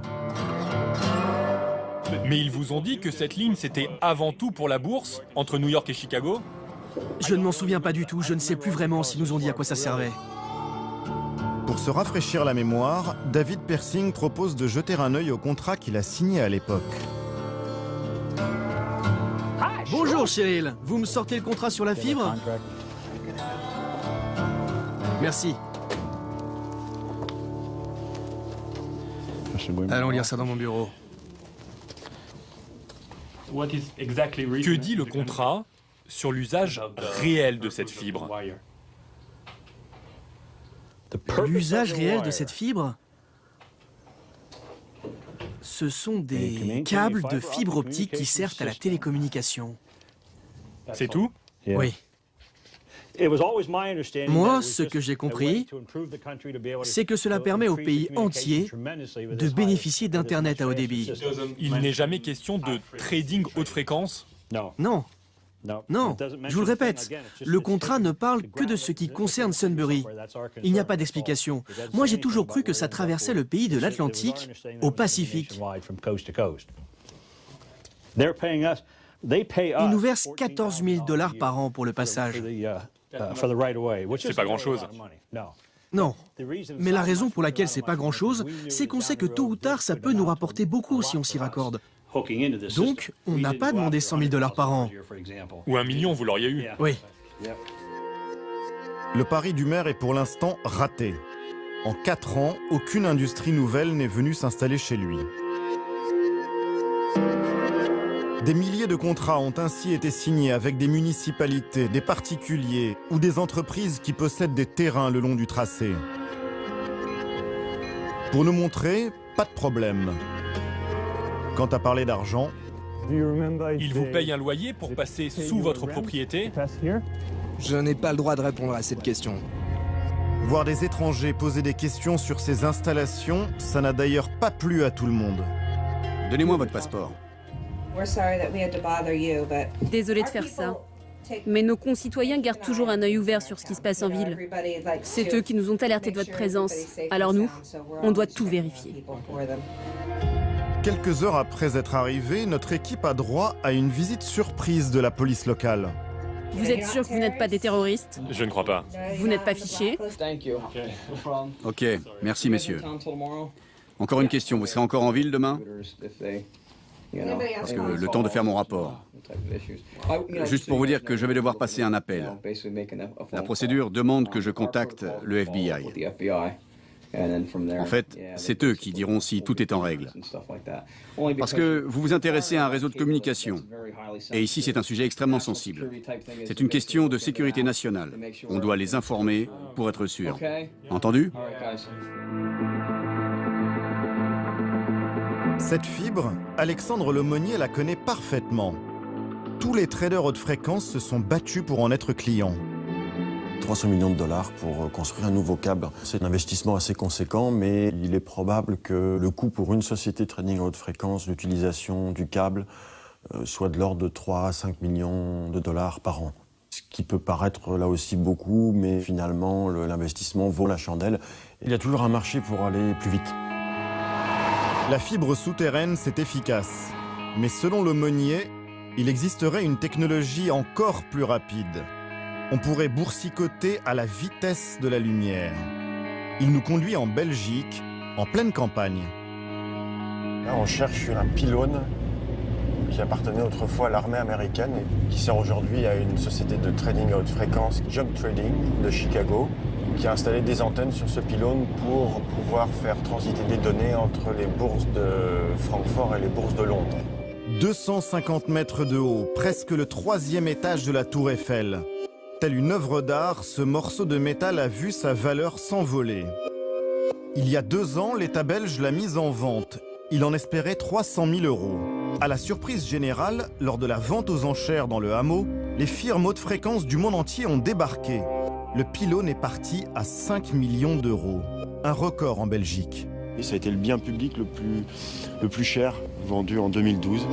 Mais ils vous ont dit que cette ligne, c'était avant tout pour la bourse, entre New York et Chicago? Je ne m'en souviens pas du tout, je ne sais plus vraiment s'ils nous ont dit à quoi ça servait. Pour se rafraîchir la mémoire, David Persing propose de jeter un œil au contrat qu'il a signé à l'époque. Bonjour Cheryl, vous me sortez le contrat sur la fibre? Merci. Allons lire ça dans mon bureau. Que dit le contrat sur l'usage réel de cette fibre? L'usage réel de cette fibre? Ce sont des câbles de fibre optique qui servent à la télécommunication. C'est tout? Oui. Moi, ce que j'ai compris, c'est que cela permet au pays entier de bénéficier d'Internet à haut débit. Il n'est jamais question de trading haute fréquence? Non. Non, je vous le répète, le contrat ne parle que de ce qui concerne Sunbury. Il n'y a pas d'explication. Moi, j'ai toujours cru que ça traversait le pays de l'Atlantique au Pacifique. Ils nous versent 14 000 $ par an pour le passage. C'est pas grand-chose. Non, mais la raison pour laquelle c'est pas grand-chose, c'est qu'on sait que tôt ou tard, ça peut nous rapporter beaucoup si on s'y raccorde. Donc, on n'a pas demandé 100 000 $ par an. Ou 1 million, vous l'auriez eu. Oui. Le pari du maire est pour l'instant raté. En 4 ans, aucune industrie nouvelle n'est venue s'installer chez lui. Des milliers de contrats ont ainsi été signés avec des municipalités, des particuliers ou des entreprises qui possèdent des terrains le long du tracé. Pour nous montrer, pas de problème. Quant à parler d'argent... Ils vous payent un loyer pour passer sous votre propriété? Je n'ai pas le droit de répondre à cette question. Voir des étrangers poser des questions sur ces installations, ça n'a d'ailleurs pas plu à tout le monde. Donnez-moi votre passeport. Désolé de faire ça. Mais nos concitoyens gardent toujours un œil ouvert sur ce qui se passe en ville. C'est eux qui nous ont alertés de votre présence. Alors nous, on doit tout vérifier. Quelques heures après être arrivés, notre équipe a droit à une visite surprise de la police locale. Vous êtes sûr que vous n'êtes pas des terroristes? Je ne crois pas. Vous n'êtes pas fichés? Ok, merci messieurs. Encore une question, vous serez encore en ville demain? Parce que le temps de faire mon rapport. Juste pour vous dire que je vais devoir passer un appel. La procédure demande que je contacte le FBI. En fait, c'est eux qui diront si tout est en règle. Parce que vous vous intéressez à un réseau de communication. Et ici, c'est un sujet extrêmement sensible. C'est une question de sécurité nationale. On doit les informer pour être sûr. Entendu? Cette fibre, Alexandre Lemonnier la connaît parfaitement. tous les traders haute fréquence se sont battus pour en être clients. 300 millions de dollars pour construire un nouveau câble. C'est un investissement assez conséquent, mais il est probable que le coût pour une société de trading à haute fréquence, l'utilisation du câble, soit de l'ordre de 3 à 5 millions de dollars par an. Ce qui peut paraître là aussi beaucoup, mais finalement l'investissement vaut la chandelle. Il y a toujours un marché pour aller plus vite. La fibre souterraine, c'est efficace. Mais selon l'aumônier, il existerait une technologie encore plus rapide. On pourrait boursicoter à la vitesse de la lumière. Il nous conduit en Belgique, en pleine campagne. Là, on cherche un pylône qui appartenait autrefois à l'armée américaine et qui sert aujourd'hui à une société de trading à haute fréquence, Jump Trading, de Chicago, qui a installé des antennes sur ce pylône pour pouvoir faire transiter des données entre les bourses de Francfort et les bourses de Londres. 250 mètres de haut, presque le 3e étage de la Tour Eiffel. Telle une œuvre d'art, ce morceau de métal a vu sa valeur s'envoler. Il y a 2 ans, l'État belge l'a mise en vente. Il en espérait 300 000 €. À la surprise générale, lors de la vente aux enchères dans le hameau, les firmes haute fréquence du monde entier ont débarqué. Le pylône est parti à 5 millions d'euros. Un record en Belgique. Et ça a été le bien public le plus cher, vendu en 2012.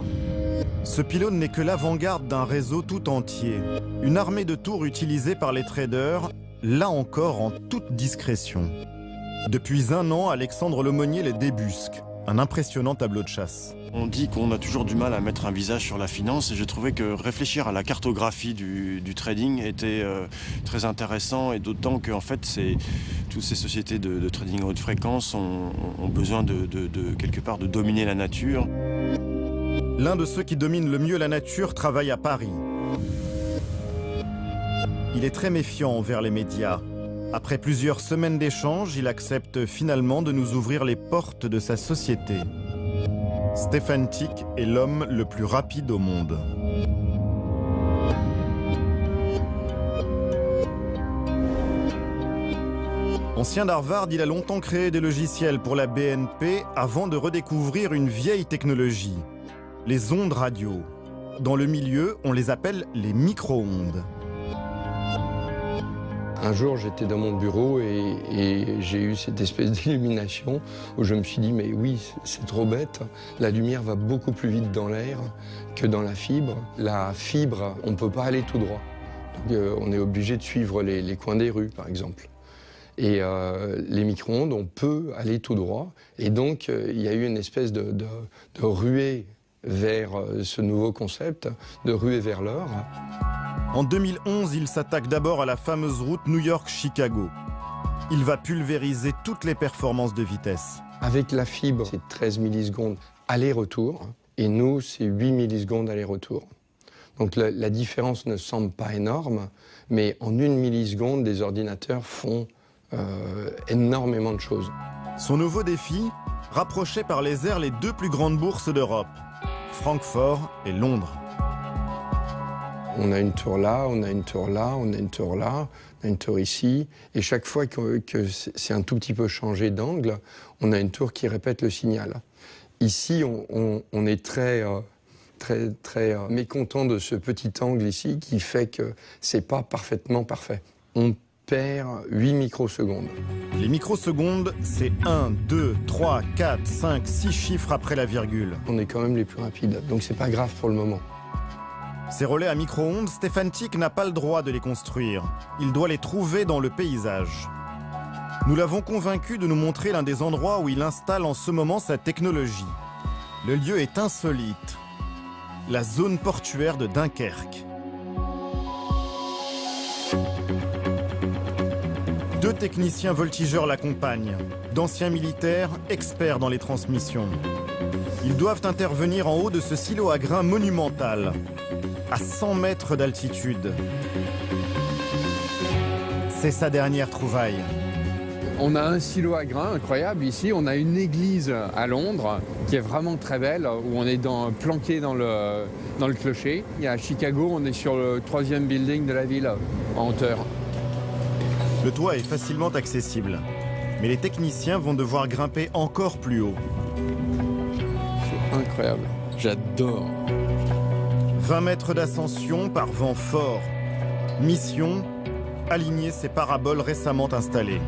Ce pylône n'est que l'avant-garde d'un réseau tout entier. Une armée de tours utilisée par les traders, là encore en toute discrétion. Depuis 1 an, Alexandre Lemonnier les débusque. Un impressionnant tableau de chasse. On dit qu'on a toujours du mal à mettre un visage sur la finance et je trouvais que réfléchir à la cartographie du trading était très intéressant et d'autant que en fait, toutes ces sociétés de trading à haute fréquence ont besoin quelque part de dominer la nature. L'un de ceux qui dominent le mieux la nature travaille à Paris. Il est très méfiant envers les médias. Après plusieurs semaines d'échanges, il accepte finalement de nous ouvrir les portes de sa société. Stefan Tick est l'homme le plus rapide au monde. Ancien d'Harvard, il a longtemps créé des logiciels pour la BNP avant de redécouvrir une vieille technologie, les ondes radio. Dans le milieu, on les appelle les micro-ondes. Un jour, j'étais dans mon bureau et j'ai eu cette espèce d'illumination où je me suis dit, mais oui, c'est trop bête. La lumière va beaucoup plus vite dans l'air que dans la fibre. La fibre, on ne peut pas aller tout droit. Donc, on est obligé de suivre les coins des rues, par exemple. Et les micro-ondes, on peut aller tout droit. Et donc, il y a eu une espèce de ruée vers ce nouveau concept, de ruée vers l'or. En 2011, il s'attaque d'abord à la fameuse route New York-Chicago. Il va pulvériser toutes les performances de vitesse. Avec la fibre, c'est 13 millisecondes aller-retour, et nous, c'est 8 millisecondes aller-retour. Donc la différence ne semble pas énorme, mais en 1 milliseconde, des ordinateurs font énormément de choses. Son nouveau défi, rapprocher par les airs les 2 plus grandes bourses d'Europe, Francfort et Londres. On a une tour là, on a une tour là, on a une tour là, on a une tour ici. Et chaque fois que c'est un tout petit peu changé d'angle, on a une tour qui répète le signal. Ici, on est très mécontent de ce petit angle ici qui fait que c'est pas parfaitement parfait. On perd 8 microsecondes. Les microsecondes, c'est 1, 2, 3, 4, 5, 6 chiffres après la virgule. On est quand même les plus rapides, donc c'est pas grave pour le moment. Ces relais à micro-ondes, Stefan Tick n'a pas le droit de les construire. Il doit les trouver dans le paysage. Nous l'avons convaincu de nous montrer l'un des endroits où il installe en ce moment sa technologie. Le lieu est insolite. La zone portuaire de Dunkerque. 2 techniciens voltigeurs l'accompagnent, d'anciens militaires experts dans les transmissions. Ils doivent intervenir en haut de ce silo à grains monumental, à 100 mètres d'altitude. C'est sa dernière trouvaille. On a un silo à grains incroyable ici, on a une église à Londres qui est vraiment très belle, où on est planqué dans le clocher. Et à Chicago, on est sur le 3e building de la ville, en hauteur. Le toit est facilement accessible, mais les techniciens vont devoir grimper encore plus haut. C'est incroyable, j'adore. 20 mètres d'ascension par vent fort. Mission, aligner ces paraboles récemment installées.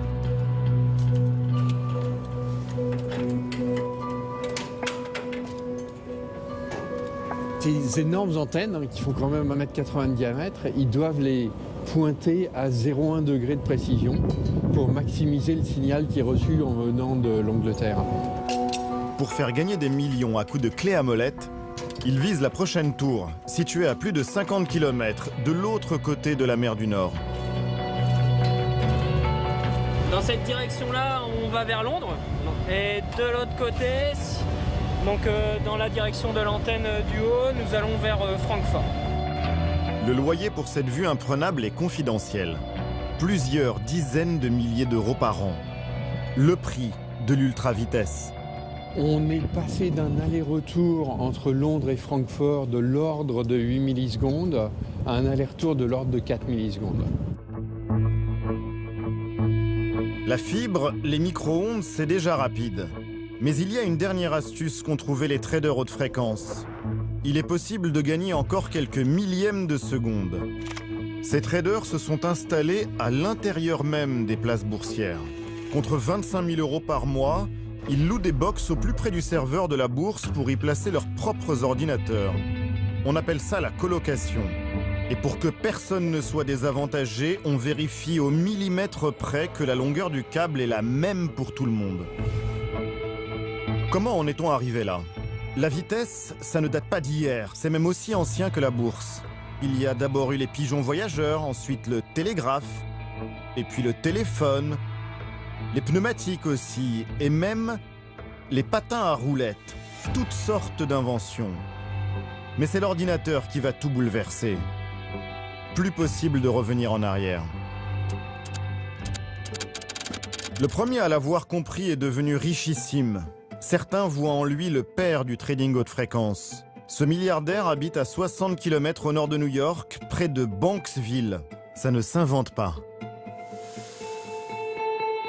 Ces énormes antennes, qui font quand même 1,80 m de diamètre, ils doivent les pointer à 0,1 degré de précision pour maximiser le signal qui est reçu en venant de l'Angleterre. Pour faire gagner des millions à coups de clés à molette, ils visent la prochaine tour, située à plus de 50 km de l'autre côté de la mer du Nord. Dans cette direction-là, on va vers Londres. Et de l'autre côté, donc dans la direction de l'antenne du haut, nous allons vers Francfort. Le loyer pour cette vue imprenable est confidentiel. Plusieurs dizaines de milliers d'euros par an. Le prix de l'ultra-vitesse. On est passé d'un aller-retour entre Londres et Francfort de l'ordre de 8 millisecondes à un aller-retour de l'ordre de 4 millisecondes. La fibre, les micro-ondes, c'est déjà rapide. Mais il y a une dernière astuce qu'ont trouvé les traders haute fréquence. Il est possible de gagner encore quelques millièmes de seconde. Ces traders se sont installés à l'intérieur même des places boursières. Contre 25 000 euros par mois, ils louent des box au plus près du serveur de la bourse pour y placer leurs propres ordinateurs. On appelle ça la colocation. Et pour que personne ne soit désavantagé, on vérifie au millimètre près que la longueur du câble est la même pour tout le monde. Comment en est-on arrivé là? La vitesse, ça ne date pas d'hier, c'est même aussi ancien que la bourse. Il y a d'abord eu les pigeons voyageurs, ensuite le télégraphe, et puis le téléphone, les pneumatiques aussi, et même les patins à roulettes, toutes sortes d'inventions. Mais c'est l'ordinateur qui va tout bouleverser. Plus possible de revenir en arrière. Le premier à l'avoir compris est devenu richissime. Certains voient en lui le père du trading haute fréquence. Ce milliardaire habite à 60 km au nord de New York, près de Banksville. Ça ne s'invente pas.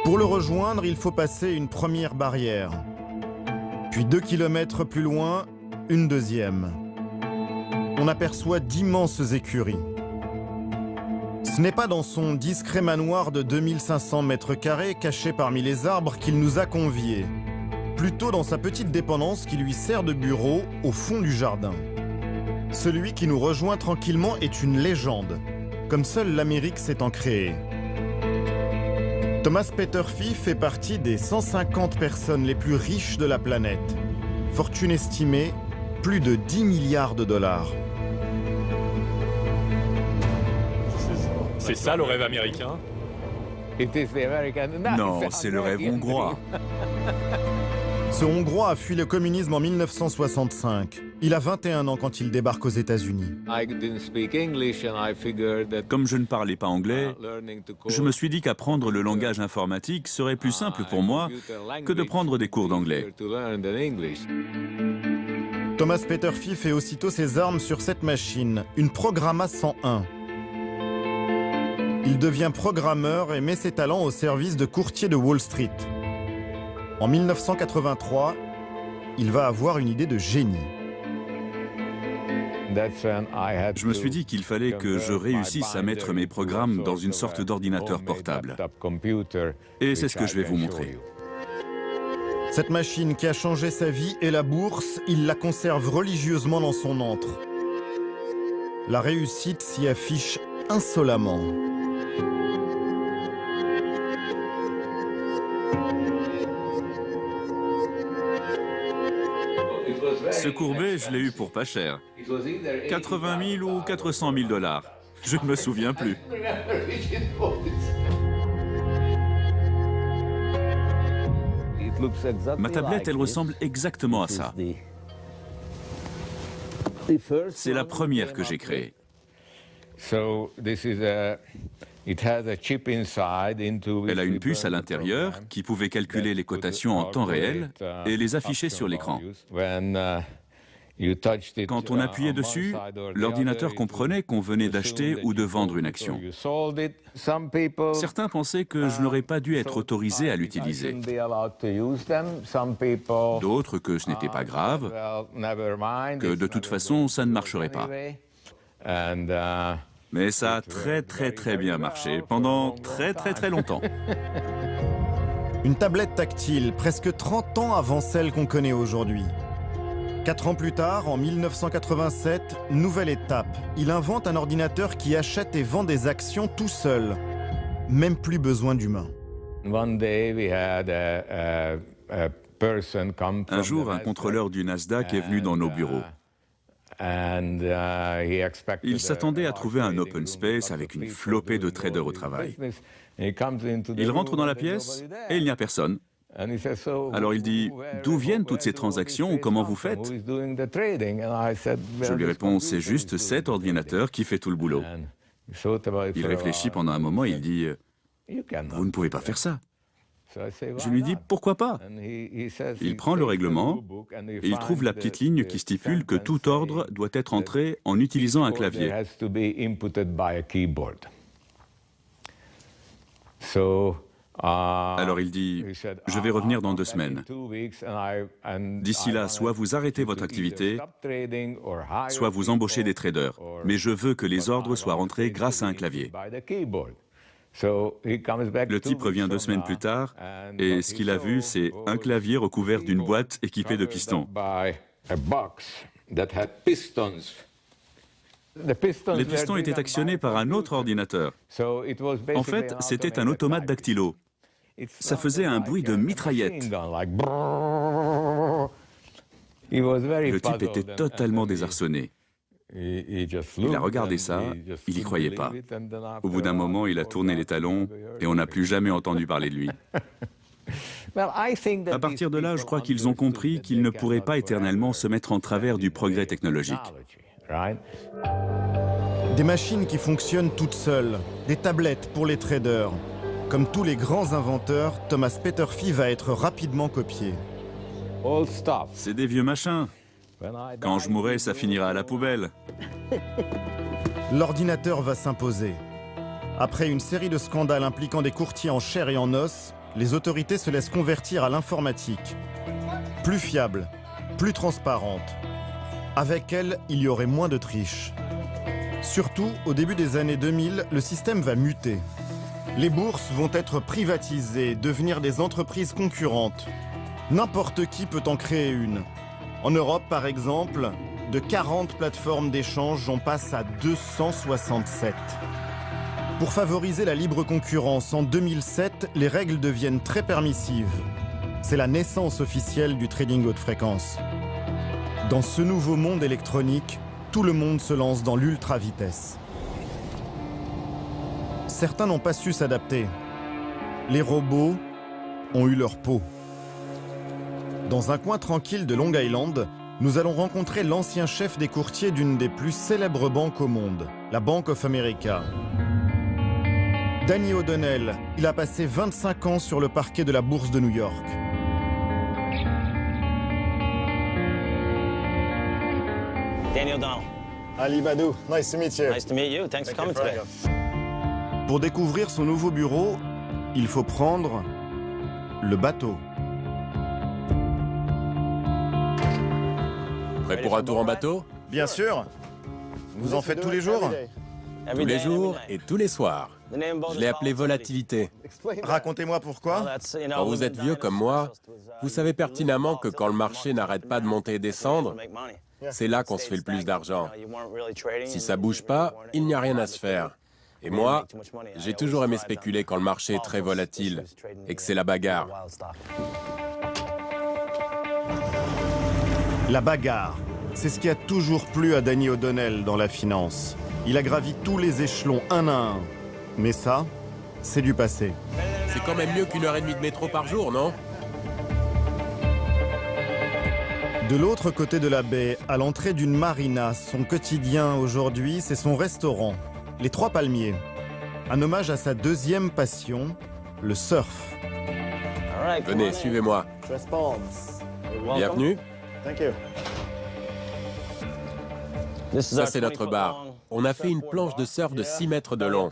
Pour le rejoindre, il faut passer une première barrière. Puis 2 km plus loin, une deuxième. On aperçoit d'immenses écuries. Ce n'est pas dans son discret manoir de 2500 mètres carrés caché parmi les arbres qu'il nous a conviés. Plutôt dans sa petite dépendance qui lui sert de bureau au fond du jardin. Celui qui nous rejoint tranquillement est une légende, comme seule l'Amérique s'est en créée. Thomas Peterffy fait partie des 150 personnes les plus riches de la planète. Fortune estimée, plus de 10 milliards de dollars. C'est ça le rêve américain? Non, c'est le rêve hongrois. Ce Hongrois a fui le communisme en 1965. Il a 21 ans quand il débarque aux États-Unis. Comme je ne parlais pas anglais, je me suis dit qu'apprendre le langage informatique serait plus simple pour moi que de prendre des cours d'anglais. Thomas Peterffy fait aussitôt ses armes sur cette machine, une Programma 101. Il devient programmeur et met ses talents au service de courtiers de Wall Street. En 1983, il va avoir une idée de génie. Je me suis dit qu'il fallait que je réussisse à mettre mes programmes dans une sorte d'ordinateur portable. Et c'est ce que je vais vous montrer. Cette machine qui a changé sa vie et la bourse, il la conserve religieusement dans son antre. La réussite s'y affiche insolemment. Ce courbet, je l'ai eu pour pas cher. 80 000 ou 400 000 dollars. Je ne me souviens plus. Ma tablette, elle ressemble exactement à ça. C'est la première que j'ai créée. Elle a une puce à l'intérieur qui pouvait calculer les cotations en temps réel et les afficher sur l'écran. Quand on appuyait dessus, l'ordinateur comprenait qu'on venait d'acheter ou de vendre une action. Certains pensaient que je n'aurais pas dû être autorisé à l'utiliser. D'autres que ce n'était pas grave, que de toute façon ça ne marcherait pas. Mais ça a très bien marché, pendant très longtemps. Une tablette tactile, presque 30 ans avant celle qu'on connaît aujourd'hui. 4 ans plus tard, en 1987, nouvelle étape. Il invente un ordinateur qui achète et vend des actions tout seul. Même plus besoin d'humains. Un jour, un contrôleur du Nasdaq est venu dans nos bureaux. Il s'attendait à trouver un open space avec une flopée de traders au travail. Il rentre dans la pièce et il n'y a personne. Alors il dit, d'où viennent toutes ces transactions ou comment vous faites? Je lui réponds, c'est juste cet ordinateur qui fait tout le boulot. Il réfléchit pendant un moment et il dit, vous ne pouvez pas faire ça. Je lui dis, pourquoi pas? Il prend le règlement et il trouve la petite ligne qui stipule que tout ordre doit être entré en utilisant un clavier. Alors il dit, je vais revenir dans 2 semaines. D'ici là, soit vous arrêtez votre activité, soit vous embauchez des traders. Mais je veux que les ordres soient rentrés grâce à un clavier. Le type revient 2 semaines plus tard, et ce qu'il a vu, c'est un clavier recouvert d'une boîte équipée de pistons. Les pistons étaient actionnés par un autre ordinateur. En fait, c'était un automate dactylo. Ça faisait un bruit de mitraillette. Le type était totalement désarçonné. Il a regardé ça, il n'y croyait pas. Au bout d'un moment, il a tourné les talons et on n'a plus jamais entendu parler de lui. À partir de là, je crois qu'ils ont compris qu'ils ne pourraient pas éternellement se mettre en travers du progrès technologique. Des machines qui fonctionnent toutes seules, des tablettes pour les traders. Comme tous les grands inventeurs, Thomas Peterffy va être rapidement copié. C'est des vieux machins. Quand je mourrai, ça finira à la poubelle. L'ordinateur va s'imposer. Après une série de scandales impliquant des courtiers en chair et en os, les autorités se laissent convertir à l'informatique. Plus fiable, plus transparente. Avec elle, il y aurait moins de triche. Surtout, au début des années 2000, le système va muter. Les bourses vont être privatisées, devenir des entreprises concurrentes. N'importe qui peut en créer une. En Europe, par exemple, de 40 plateformes d'échange, on passe à 267. Pour favoriser la libre concurrence, en 2007, les règles deviennent très permissives. C'est la naissance officielle du trading haute fréquence. Dans ce nouveau monde électronique, tout le monde se lance dans l'ultra-vitesse. Certains n'ont pas su s'adapter. Les robots ont eu leur peau. Dans un coin tranquille de Long Island, nous allons rencontrer l'ancien chef des courtiers d'une des plus célèbres banques au monde, la Bank of America. Danny O'Donnell, il a passé 25 ans sur le parquet de la bourse de New York. Danny O'Donnell. Ali Badou, nice to meet you. Nice to meet you. Thanks for coming today. Pour découvrir son nouveau bureau, il faut prendre le bateau. Prêt pour un tour en bateau? Bien sûr. Vous en faites tous les jours? Tous les jours et tous les soirs. Je l'ai appelé volatilité. Racontez-moi pourquoi. Quand vous êtes vieux comme moi, vous savez pertinemment que quand le marché n'arrête pas de monter et descendre, c'est là qu'on se fait le plus d'argent. Si ça bouge pas, il n'y a rien à se faire. Et moi, j'ai toujours aimé spéculer quand le marché est très volatile et que c'est la bagarre. La bagarre, c'est ce qui a toujours plu à Danny O'Donnell dans la finance. Il a gravi tous les échelons un à un. Mais ça, c'est du passé. C'est quand même mieux qu'1 heure et demie de métro par jour, non? De l'autre côté de la baie, à l'entrée d'une marina, son quotidien aujourd'hui, c'est son restaurant, les Trois Palmiers. Un hommage à sa deuxième passion, le surf. Venez, suivez-moi. Bienvenue. Ça, c'est notre bar. On a fait une planche de surf de 6 mètres de long.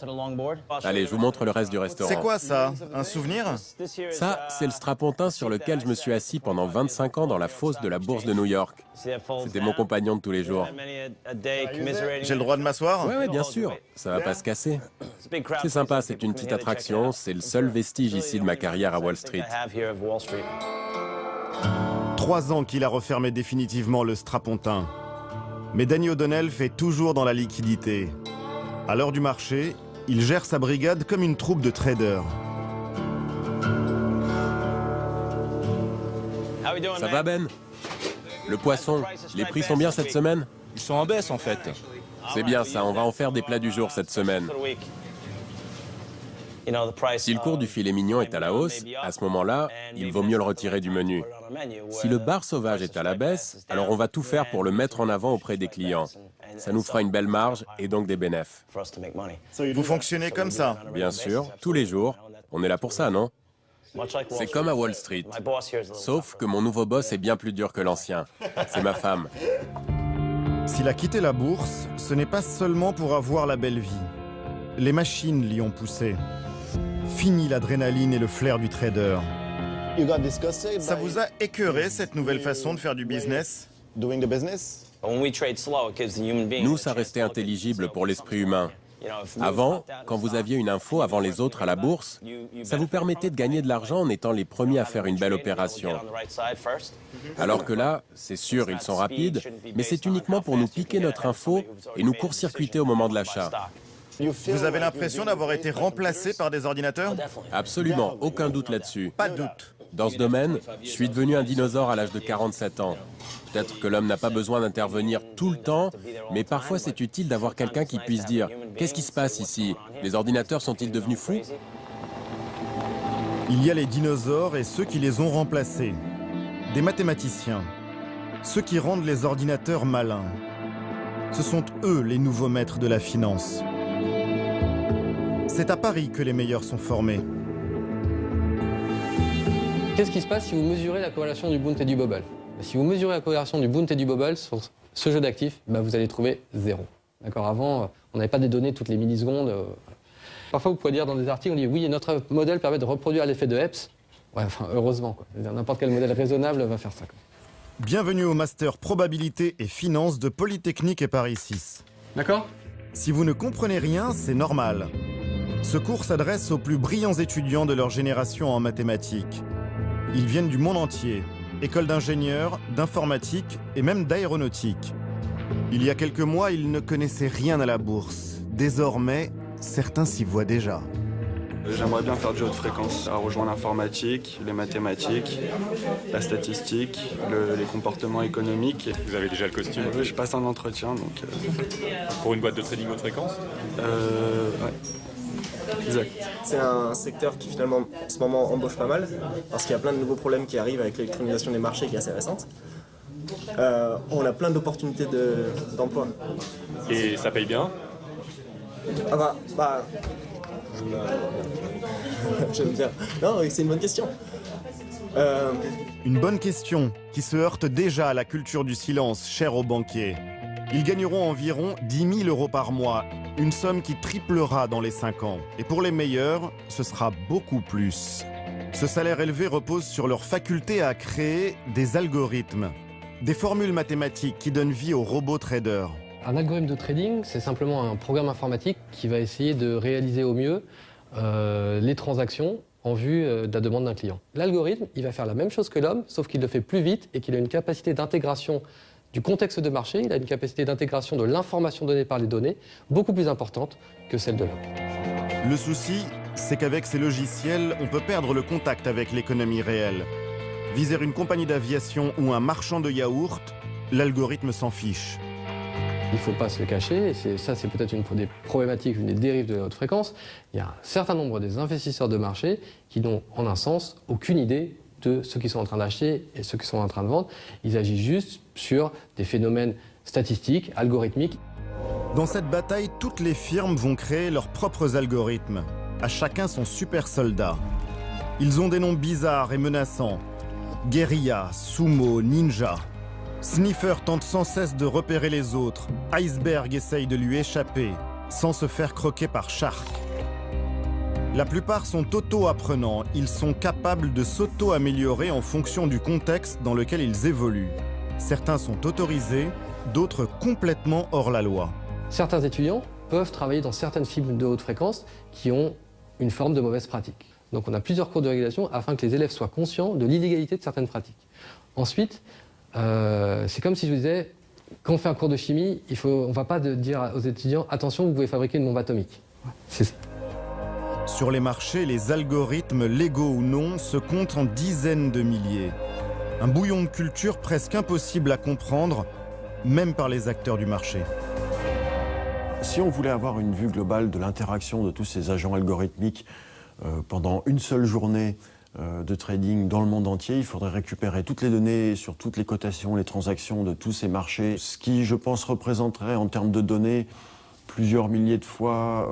Allez, je vous montre le reste du restaurant. C'est quoi ça? Un souvenir? Ça, c'est le strapontin sur lequel je me suis assis pendant 25 ans dans la fosse de la Bourse de New York. C'était mon compagnon de tous les jours. J'ai le droit de m'asseoir? Ouais, bien sûr. Ça va pas se casser. C'est sympa, c'est une petite attraction. C'est le seul vestige ici de ma carrière à Wall Street. 3 ans qu'il a refermé définitivement le strapontin. Mais Danny O'Donnell fait toujours dans la liquidité. À l'heure du marché, il gère sa brigade comme une troupe de traders. Ça va, Ben? Le poisson, les prix sont bien cette semaine? Ils sont en baisse en fait. C'est bien ça, on va en faire des plats du jour cette semaine. Si le cours du filet mignon est à la hausse, à ce moment-là, il vaut mieux le retirer du menu. Si le bar sauvage est à la baisse, alors on va tout faire pour le mettre en avant auprès des clients. Ça nous fera une belle marge et donc des bénéfices. Vous fonctionnez comme ça? Bien sûr, tous les jours. On est là pour ça, non? C'est comme à Wall Street. Sauf que mon nouveau boss est bien plus dur que l'ancien. C'est ma femme. S'il a quitté la bourse, ce n'est pas seulement pour avoir la belle vie. Les machines l'y ont poussé. Fini l'adrénaline et le flair du trader. Ça vous a écœuré cette nouvelle façon de faire du business? Nous, ça restait intelligible pour l'esprit humain. Avant, quand vous aviez une info avant les autres à la bourse, ça vous permettait de gagner de l'argent en étant les premiers à faire une belle opération. Alors que là, c'est sûr, ils sont rapides, mais c'est uniquement pour nous piquer notre info et nous court-circuiter au moment de l'achat. Vous avez l'impression d'avoir été remplacé par des ordinateurs? Absolument, aucun doute là-dessus. Pas de doute. Dans ce domaine, je suis devenu un dinosaure à l'âge de 47 ans. Peut-être que l'homme n'a pas besoin d'intervenir tout le temps, mais parfois c'est utile d'avoir quelqu'un qui puisse dire « Qu'est-ce qui se passe ici? Les ordinateurs sont-ils devenus fous ?» Il y a les dinosaures et ceux qui les ont remplacés. Des mathématiciens. Ceux qui rendent les ordinateurs malins. Ce sont eux les nouveaux maîtres de la finance. C'est à Paris que les meilleurs sont formés. Qu'est-ce qui se passe si vous mesurez la corrélation du Bund et du Bobble? Si vous mesurez la corrélation du Bund et du Bobble sur ce jeu d'actifs, vous allez trouver 0. D'accord. Avant, on n'avait pas des données toutes les millisecondes. Parfois, vous pouvez lire dans des articles, on dit oui, notre modèle permet de reproduire l'effet de Hepps. Ouais, enfin, heureusement, n'importe quel modèle raisonnable va faire ça. Bienvenue au Master Probabilité et Finance de Polytechnique et Paris 6. D'accord. Si vous ne comprenez rien, c'est normal. Ce cours s'adresse aux plus brillants étudiants de leur génération en mathématiques. Ils viennent du monde entier, écoles d'ingénieurs, d'informatique et même d'aéronautique. Il y a quelques mois, ils ne connaissaient rien à la bourse. Désormais, certains s'y voient déjà. J'aimerais bien faire du haute fréquence, à rejoindre l'informatique, les mathématiques, la statistique, les comportements économiques. Vous avez déjà le costume? Oui, je passe un entretien. Donc, Pour une boîte de trading haute fréquence? Ouais. Exact. C'est un secteur qui finalement en ce moment embauche pas mal parce qu'il y a plein de nouveaux problèmes qui arrivent avec l'électronisation des marchés qui est assez récente. On a plein d'opportunités d'emploi. Et ça paye bien? J'aime bien. Non, c'est une bonne question. Une bonne question qui se heurte déjà à la culture du silence chère aux banquiers. Ils gagneront environ 10 000 € par mois, une somme qui triplera dans les 5 ans. Et pour les meilleurs, ce sera beaucoup plus. Ce salaire élevé repose sur leur faculté à créer des algorithmes, des formules mathématiques qui donnent vie aux robots traders. Un algorithme de trading, c'est simplement un programme informatique qui va essayer de réaliser au mieux les transactions en vue de la demande d'un client. L'algorithme, il va faire la même chose que l'homme, sauf qu'il le fait plus vite et qu'il a une capacité d'intégration du contexte de marché, il a une capacité d'intégration de l'information donnée par les données beaucoup plus importante que celle de l'homme. Le souci, c'est qu'avec ces logiciels, on peut perdre le contact avec l'économie réelle. Viser une compagnie d'aviation ou un marchand de yaourt, l'algorithme s'en fiche. Il ne faut pas se le cacher, et ça c'est peut-être une des problématiques, une des dérives de la haute fréquence. Il y a un certain nombre des investisseurs de marché qui n'ont en un sens aucune idée de ceux qui sont en train d'acheter et ceux qui sont en train de vendre. Ils agissent juste sur des phénomènes statistiques, algorithmiques. Dans cette bataille, toutes les firmes vont créer leurs propres algorithmes. À chacun son super soldat. Ils ont des noms bizarres et menaçants. Guérilla, Sumo, Ninja. Sniffer tente sans cesse de repérer les autres. Iceberg essaye de lui échapper, sans se faire croquer par Shark. La plupart sont auto-apprenants. Ils sont capables de s'auto-améliorer en fonction du contexte dans lequel ils évoluent. Certains sont autorisés, d'autres complètement hors la loi. Certains étudiants peuvent travailler dans certaines fibres de haute fréquence qui ont une forme de mauvaise pratique. Donc on a plusieurs cours de régulation afin que les élèves soient conscients de l'illégalité de certaines pratiques. Ensuite, c'est comme si je vous disais, quand on fait un cours de chimie, on ne va pas dire aux étudiants « attention, vous pouvez fabriquer une bombe atomique ». Sur les marchés, les algorithmes, légaux ou non, se comptent en dizaines de milliers. Un bouillon de culture presque impossible à comprendre, même par les acteurs du marché. Si on voulait avoir une vue globale de l'interaction de tous ces agents algorithmiques pendant une seule journée de trading dans le monde entier, il faudrait récupérer toutes les données sur toutes les cotations, les transactions de tous ces marchés, ce qui, je pense, représenterait en termes de données plusieurs milliers de fois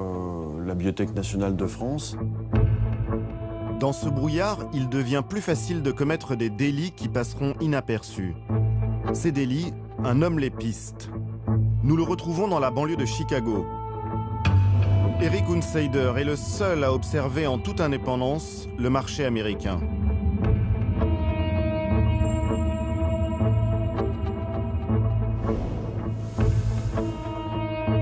la Bibliothèque nationale de France. Dans ce brouillard, il devient plus facile de commettre des délits qui passeront inaperçus. Ces délits, un homme les piste. Nous le retrouvons dans la banlieue de Chicago. Eric Hunsider est le seul à observer en toute indépendance le marché américain.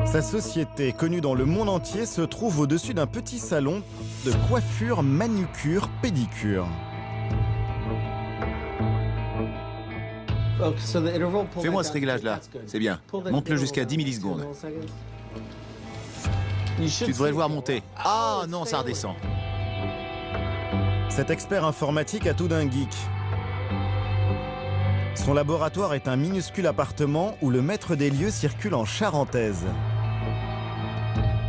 Sa société, connue dans le monde entier, se trouve au-dessus d'un petit salon de coiffure, manucure, pédicure. Fais-moi ce réglage-là, c'est bien. Monte-le jusqu'à 10 millisecondes. Tu devrais le voir monter. Ah non, ça redescend. Cet expert informatique a tout d'un geek. Son laboratoire est un minuscule appartement où le maître des lieux circule en charentaise.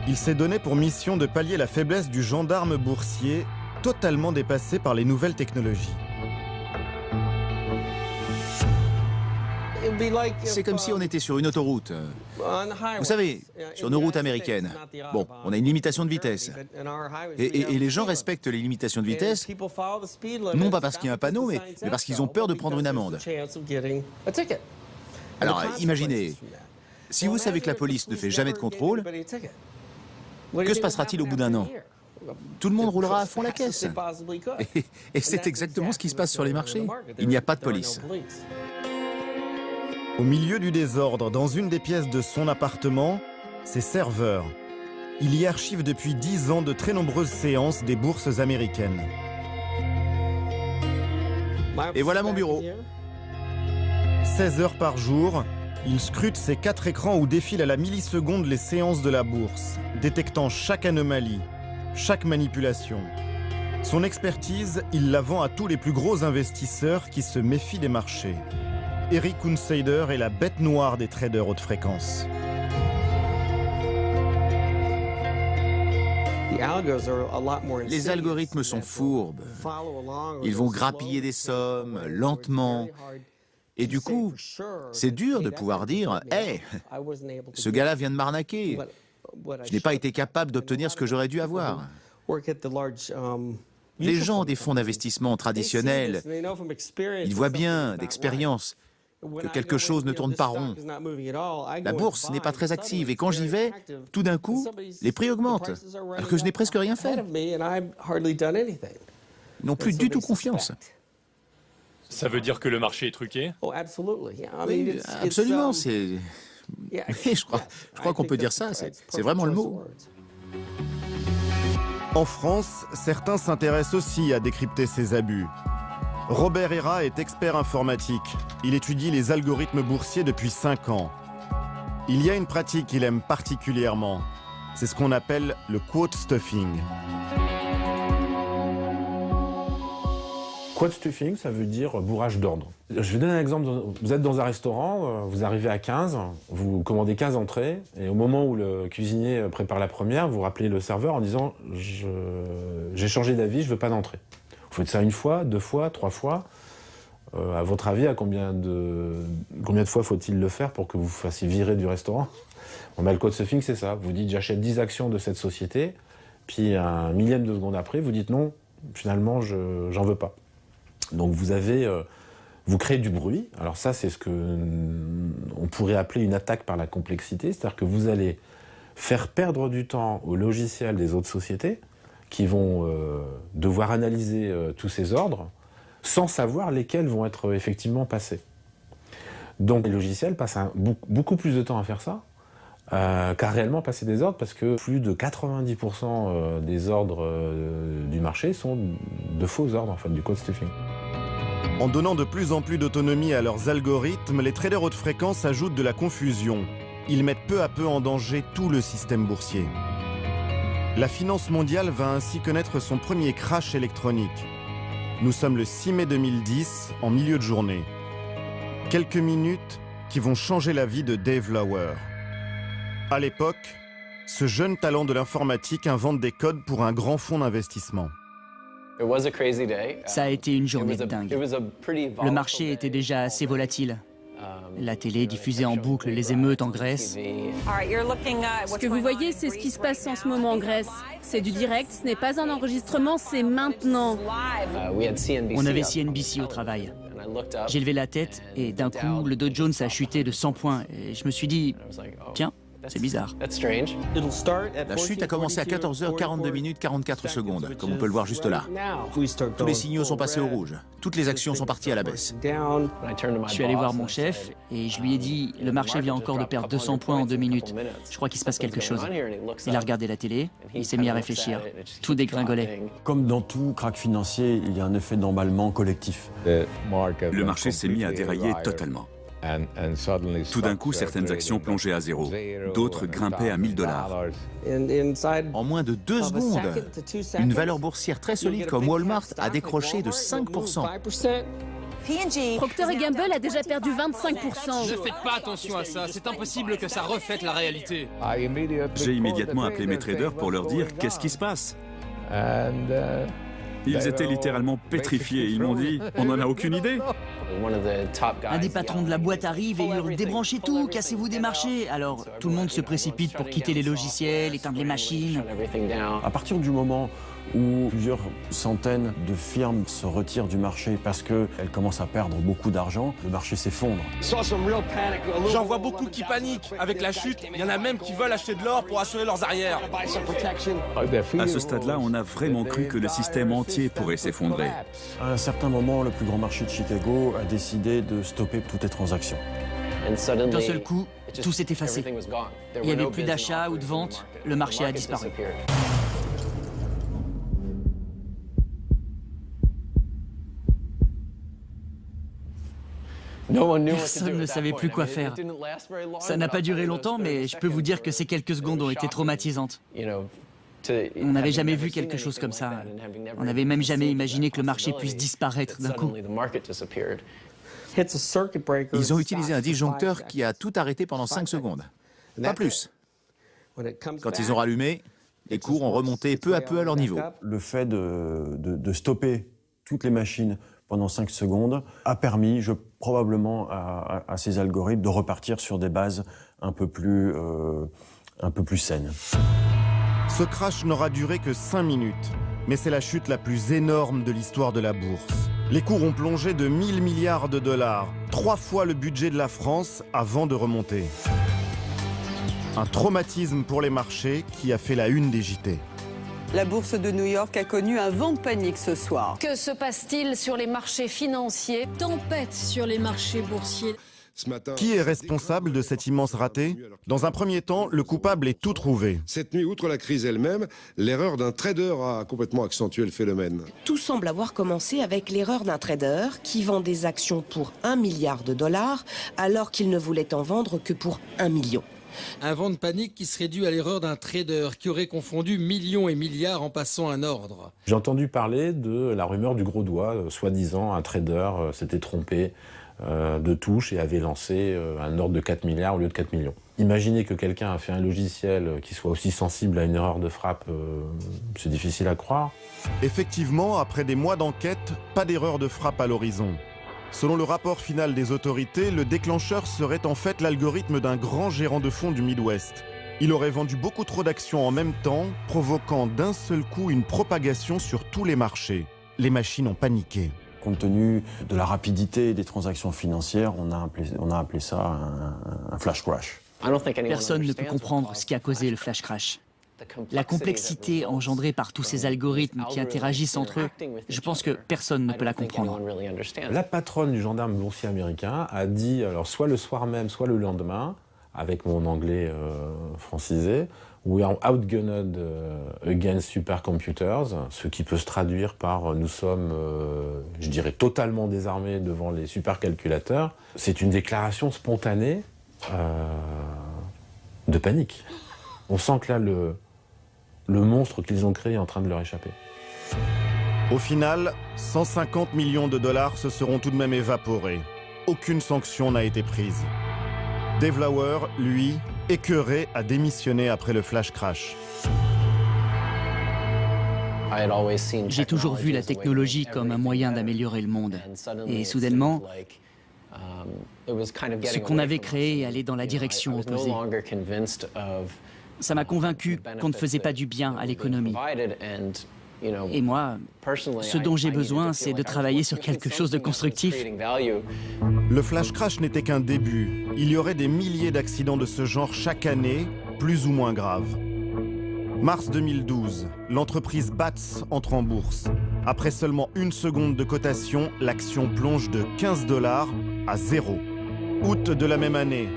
Il s'est donné pour mission de pallier la faiblesse du gendarme boursier, totalement dépassé par les nouvelles technologies. C'est comme si on était sur une autoroute. Vous savez, sur nos routes américaines. Bon, on a une limitation de vitesse. Et les gens respectent les limitations de vitesse, non pas parce qu'il y a un panneau, mais parce qu'ils ont peur de prendre une amende. Alors, imaginez, si vous savez que la police ne fait jamais de contrôle, que se passera-t-il au bout d'un an? Tout le monde roulera à fond la caisse. Et c'est exactement ce qui se passe sur les marchés. Il n'y a pas de police. Au milieu du désordre, dans une des pièces de son appartement, ses serveurs. Il y archive depuis 10 ans de très nombreuses séances des bourses américaines. Et voilà mon bureau. 16 heures par jour, il scrute ces 4 écrans où défilent à la milliseconde les séances de la bourse, détectant chaque anomalie, chaque manipulation. Son expertise, il la vend à tous les plus gros investisseurs qui se méfient des marchés. Eric Hunsider est la bête noire des traders haute fréquence. Les algorithmes sont fourbes. Ils vont grappiller des sommes, lentement. Et du coup, c'est dur de pouvoir dire « Hey, ce gars-là vient de m'arnaquer. Je n'ai pas été capable d'obtenir ce que j'aurais dû avoir. » Les gens des fonds d'investissement traditionnels, ils voient bien, d'expérience, que quelque chose ne tourne pas rond. La bourse n'est pas très active et quand j'y vais, tout d'un coup, les prix augmentent, alors que je n'ai presque rien fait. Ils n'ont plus du tout confiance. Ça veut dire que le marché est truqué? Oui, absolument. Je crois qu'on peut dire ça, c'est vraiment le mot. En France, certains s'intéressent aussi à décrypter ces abus. Robert Hera est expert informatique. Il étudie les algorithmes boursiers depuis 5 ans. Il y a une pratique qu'il aime particulièrement. C'est ce qu'on appelle le quote stuffing. Quote stuffing, ça veut dire bourrage d'ordre. Je vais donner un exemple. Vous êtes dans un restaurant, vous arrivez à 15, vous commandez 15 entrées, et au moment où le cuisinier prépare la première, vous rappelez le serveur en disant « j'ai changé d'avis, je veux pas d'entrée ». Vous faites ça 1 fois, 2 fois, 3 fois. À votre avis, à combien de fois faut-il le faire pour que vous vous fassiez virer du restaurant? Bon, le quote stuffing, c'est ça. Vous dites « j'achète 10 actions de cette société », puis un millième de seconde après, vous dites « non, finalement, j'en veux pas ». Donc vous avez Vous créez du bruit. Alors ça, c'est ce qu'on pourrait appeler une attaque par la complexité. C'est-à-dire que vous allez faire perdre du temps aux logiciels des autres sociétés qui vont devoir analyser tous ces ordres sans savoir lesquels vont être effectivement passés. Donc les logiciels passent beaucoup plus de temps à faire ça qu'à réellement passer des ordres, parce que plus de 90% des ordres du marché sont de faux ordres, en fait, du code stuffing. En donnant de plus en plus d'autonomie à leurs algorithmes, les traders haute fréquence ajoutent de la confusion. Ils mettent peu à peu en danger tout le système boursier. La finance mondiale va ainsi connaître son premier crash électronique. Nous sommes le 6 mai 2010, en milieu de journée. Quelques minutes qui vont changer la vie de Dave Lauer. À l'époque, ce jeune talent de l'informatique invente des codes pour un grand fonds d'investissement. Ça a été une journée de dingue. Le marché était déjà assez volatile. La télé diffusait en boucle les émeutes en Grèce. Ce que vous voyez, c'est ce qui se passe en ce moment en Grèce. C'est du direct, ce n'est pas un enregistrement, c'est maintenant. On avait CNBC au travail. J'ai levé la tête et d'un coup, le Dow Jones a chuté de 100 points. Et je me suis dit, tiens, c'est bizarre. La chute a commencé à 14h42 44 secondes, comme on peut le voir juste là. Tous les signaux sont passés au rouge. Toutes les actions sont parties à la baisse. Je suis allé voir mon chef et je lui ai dit, le marché vient encore de perdre 200 points en 2 minutes. Je crois qu'il se passe quelque chose. Il a regardé la télé, il s'est mis à réfléchir. Tout dégringolait. Comme dans tout krach financier, il y a un effet d'emballement collectif. Le marché s'est mis à dérailler totalement. Tout d'un coup, certaines actions plongeaient à zéro, d'autres grimpaient à $1000. En moins de 2 secondes, une valeur boursière très solide comme Walmart a décroché de 5%. Procter & Gamble a déjà perdu 25%. Ne faites pas attention à ça, c'est impossible que ça reflète la réalité. J'ai immédiatement appelé mes traders pour leur dire qu'est-ce qui se passe. Ils étaient littéralement pétrifiés. Ils m'ont dit, on n'en a aucune idée. Un des patrons de la boîte arrive et hurle, débranchez tout, cassez-vous des marchés. Alors tout le monde se précipite pour quitter les logiciels, éteindre les machines. À partir du moment où plusieurs centaines de firmes se retirent du marché parce qu'elles commencent à perdre beaucoup d'argent, le marché s'effondre. J'en vois beaucoup qui paniquent. Avec la chute, il y en a même qui veulent acheter de l'or pour assurer leurs arrières. À ce stade-là, on a vraiment cru que le système entier pourrait s'effondrer. À un certain moment, le plus grand marché de Chicago a décidé de stopper toutes les transactions. D'un seul coup, tout s'est effacé. Il n'y avait plus d'achat ou de vente, le marché a disparu. Personne ne savait plus quoi faire. Ça n'a pas duré longtemps, mais je peux vous dire que ces quelques secondes ont été traumatisantes. On n'avait jamais vu quelque chose comme ça. On n'avait même jamais imaginé que le marché puisse disparaître d'un coup. Ils ont utilisé un disjoncteur qui a tout arrêté pendant 5 secondes. Pas plus. Quand ils ont rallumé, les cours ont remonté peu à peu à leur niveau. Le fait de stopper toutes les machines pendant 5 secondes a permis, probablement, à ces algorithmes de repartir sur des bases un peu plus saines. Ce crash n'aura duré que 5 minutes, mais c'est la chute la plus énorme de l'histoire de la bourse. Les cours ont plongé de 1000 milliards de dollars, 3 fois le budget de la France avant de remonter. Un traumatisme pour les marchés qui a fait la une des JT. La bourse de New York a connu un vent de panique ce soir. Que se passe-t-il sur les marchés financiers? Tempête sur les marchés boursiers. Qui est responsable de cet immense raté? Dans un premier temps, le coupable est tout trouvé. Cette nuit, outre la crise elle-même, l'erreur d'un trader a complètement accentué le phénomène. Tout semble avoir commencé avec l'erreur d'un trader qui vend des actions pour 1 milliard de dollars alors qu'il ne voulait en vendre que pour 1 million. Un vent de panique qui serait dû à l'erreur d'un trader qui aurait confondu millions et milliards en passant un ordre. J'ai entendu parler de la rumeur du gros doigt, soi-disant un trader s'était trompé de touche et avait lancé un ordre de 4 milliards au lieu de 4 millions. Imaginez que quelqu'un a fait un logiciel qui soit aussi sensible à une erreur de frappe, c'est difficile à croire. Effectivement, après des mois d'enquête, pas d'erreur de frappe à l'horizon. Selon le rapport final des autorités, le déclencheur serait en fait l'algorithme d'un grand gérant de fonds du Midwest. Il aurait vendu beaucoup trop d'actions en même temps, provoquant d'un seul coup une propagation sur tous les marchés. Les machines ont paniqué. Compte tenu de la rapidité des transactions financières, on a appelé ça un flash crash. Personne ne peut comprendre ce qui a causé le flash crash. La complexité engendrée par tous ces algorithmes qui interagissent entre eux, je pense que personne ne peut la comprendre. La patronne du gendarme boursier américain a dit, alors soit le soir même, soit le lendemain, avec mon anglais francisé, We are outgunned against supercomputers, ce qui peut se traduire par nous sommes, je dirais, totalement désarmés devant les supercalculateurs. C'est une déclaration spontanée de panique. On sent que là, le monstre qu'ils ont créé est en train de leur échapper. Au final, 150 millions de dollars se seront tout de même évaporés. Aucune sanction n'a été prise. Dave Lauer, lui, écœuré, a démissionné après le flash crash. J'ai toujours vu la technologie comme un moyen d'améliorer le monde. Et soudainement, ce qu'on avait créé allait dans la direction opposée. Ça m'a convaincu qu'on ne faisait pas du bien à l'économie. Et moi, ce dont j'ai besoin, c'est de travailler sur quelque chose de constructif. Le flash crash n'était qu'un début. Il y aurait des milliers d'accidents de ce genre chaque année, plus ou moins graves. Mars 2012, l'entreprise BATS entre en bourse. Après seulement 1 seconde de cotation, l'action plonge de 15 $ à 0. Août de la même année,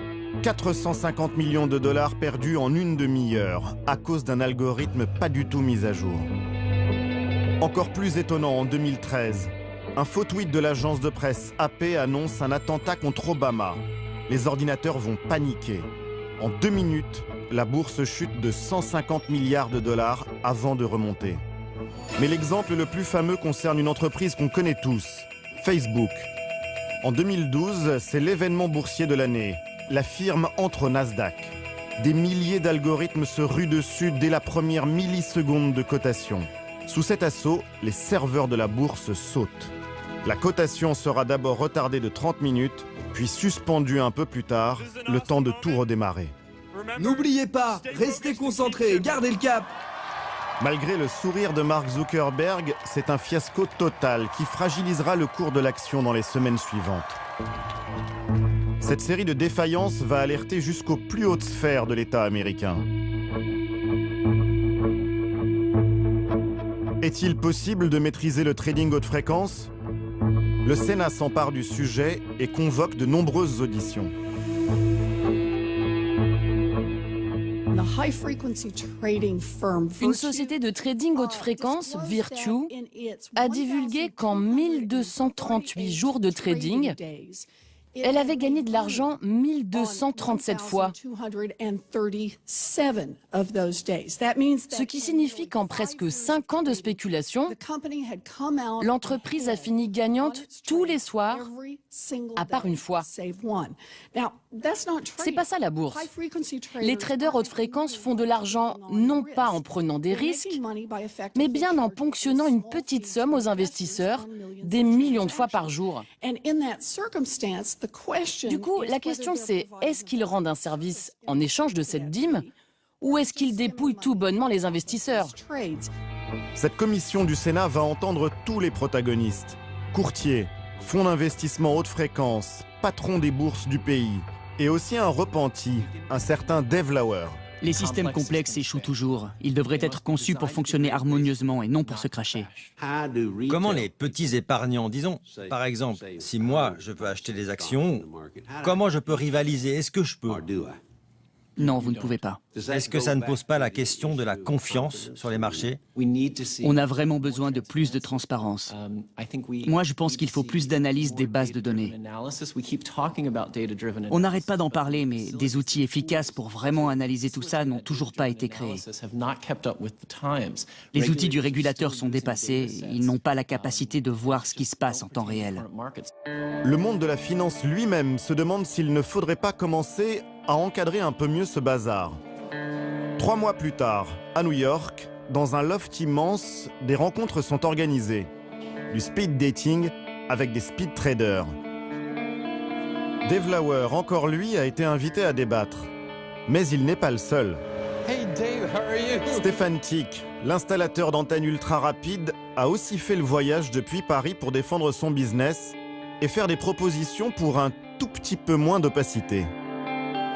450 millions de dollars perdus en une demi-heure à cause d'un algorithme pas du tout mis à jour. Encore plus étonnant en 2013, un faux tweet de l'agence de presse AP annonce un attentat contre Obama. Les ordinateurs vont paniquer. En 2 minutes, la bourse chute de 150 milliards de dollars avant de remonter. Mais l'exemple le plus fameux concerne une entreprise qu'on connaît tous, Facebook. En 2012, c'est l'événement boursier de l'année. La firme entre au Nasdaq. Des milliers d'algorithmes se ruent dessus dès la première milliseconde de cotation. Sous cet assaut, les serveurs de la bourse sautent. La cotation sera d'abord retardée de 30 minutes, puis suspendue un peu plus tard, le temps de tout redémarrer. N'oubliez pas, restez concentrés, gardez le cap. Malgré le sourire de Mark Zuckerberg, c'est un fiasco total qui fragilisera le cours de l'action dans les semaines suivantes. Cette série de défaillances va alerter jusqu'aux plus hautes sphères de l'État américain. Est-il possible de maîtriser le trading haute fréquence? Le Sénat s'empare du sujet et convoque de nombreuses auditions. Une société de trading haute fréquence, Virtu, a divulgué qu'en 1238 jours de trading, elle avait gagné de l'argent 1237 fois. Ce qui signifie qu'en presque 5 ans de spéculation, l'entreprise a fini gagnante tous les soirs, à part une fois. C'est pas ça la bourse. Les traders haute fréquence font de l'argent non pas en prenant des risques, mais bien en ponctionnant une petite somme aux investisseurs, des millions de fois par jour. Du coup, la question c'est, est-ce qu'ils rendent un service en échange de cette dîme ou est-ce qu'ils dépouillent tout bonnement les investisseurs? Cette commission du Sénat va entendre tous les protagonistes. Courtiers, fonds d'investissement haute fréquence, patrons des bourses du pays, et aussi un repenti, un certain Dave Lauer. Les systèmes complexes échouent toujours. Ils devraient être conçus pour fonctionner harmonieusement et non pour se cracher. Comment les petits épargnants, disons, par exemple, si moi je peux acheter des actions, comment je peux rivaliser? Est-ce que je peux? Non, vous ne pouvez pas. Est-ce que ça ne pose pas la question de la confiance sur les marchés? On a vraiment besoin de plus de transparence. Moi, je pense qu'il faut plus d'analyse des bases de données. On n'arrête pas d'en parler, mais des outils efficaces pour vraiment analyser tout ça n'ont toujours pas été créés. Les outils du régulateur sont dépassés, ils n'ont pas la capacité de voir ce qui se passe en temps réel. Le monde de la finance lui-même se demande s'il ne faudrait pas commencer à encadrer un peu mieux ce bazar. 3 mois plus tard, à New York, dans un loft immense, des rencontres sont organisées. Du speed dating avec des speed traders. Dave Lauer, encore lui, a été invité à débattre. Mais il n'est pas le seul. Hey Dave, how are you? Stéphane Tic, l'installateur d'antennes ultra rapides, a aussi fait le voyage depuis Paris pour défendre son business et faire des propositions pour un tout petit peu moins d'opacité.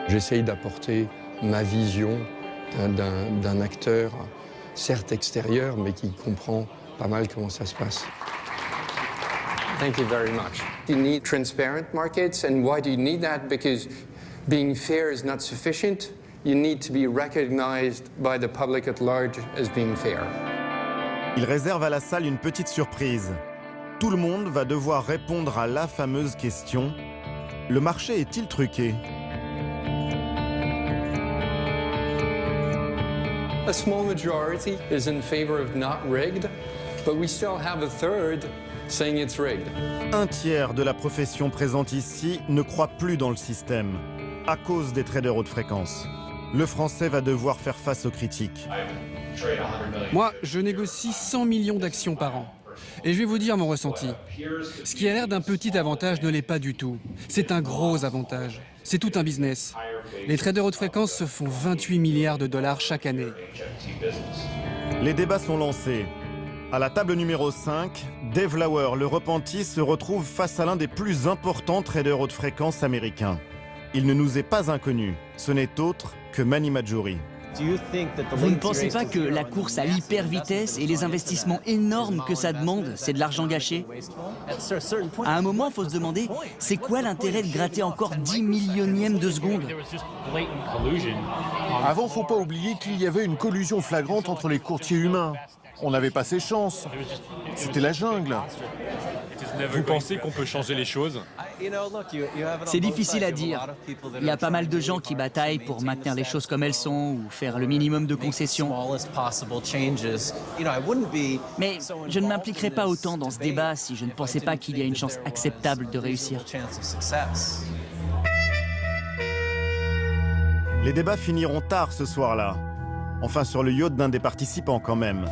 J'essaye d'apporter ma vision d'un acteur, certes extérieur, mais qui comprend pas mal comment ça se passe. Thank you very much. You need transparent markets, and why do you need that? Because being fair is not sufficient. You need to be recognized by the public at large as being fair. Il réserve à la salle une petite surprise. Tout le monde va devoir répondre à la fameuse question: le marché est-il truqué? A small majority is in favor of not rigged, but we still have a third saying it's rigged. Un tiers de la profession présente ici ne croit plus dans le système, à cause des traders haute fréquence. Le Français va devoir faire face aux critiques. Moi, je négocie 100 millions d'actions par an. Et je vais vous dire mon ressenti. Ce qui a l'air d'un petit avantage ne l'est pas du tout. C'est un gros avantage. C'est tout un business. Les traders haute fréquence se font 28 milliards de dollars chaque année. Les débats sont lancés. À la table numéro 5, Dave Lauer, le repenti, se retrouve face à l'un des plus importants traders haute fréquence américains. Il ne nous est pas inconnu. Ce n'est autre que Manny Maggiore. Vous ne pensez pas que la course à l'hyper-vitesse et les investissements énormes que ça demande, c'est de l'argent gâché? À un moment, il faut se demander, c'est quoi l'intérêt de gratter encore 10 millionièmes de seconde? Avant, faut pas oublier qu'il y avait une collusion flagrante entre les courtiers humains. On n'avait pas ses chances. C'était la jungle. Vous pensez qu'on peut changer les choses? C'est difficile à dire. Il y a pas mal de gens qui bataillent pour maintenir les choses comme elles sont ou faire le minimum de concessions. Mais je ne m'impliquerai pas autant dans ce débat si je ne pensais pas qu'il y a une chance acceptable de réussir. Les débats finiront tard ce soir-là. Enfin, sur le yacht d'un des participants quand même.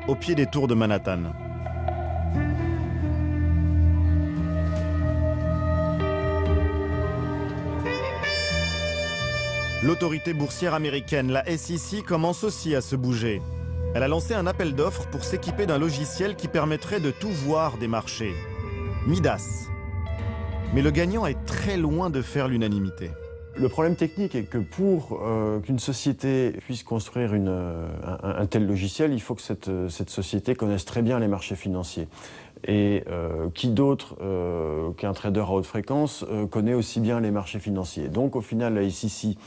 Au pied des tours de Manhattan. L'autorité boursière américaine, la SEC, commence aussi à se bouger. Elle a lancé un appel d'offres pour s'équiper d'un logiciel qui permettrait de tout voir des marchés. Midas. Mais le gagnant est très loin de faire l'unanimité. Le problème technique est que pour qu'une société puisse construire un tel logiciel, il faut que cette société connaisse très bien les marchés financiers. Et qui d'autre qu'un trader à haute fréquence connaît aussi bien les marchés financiers. Donc au final, la SEC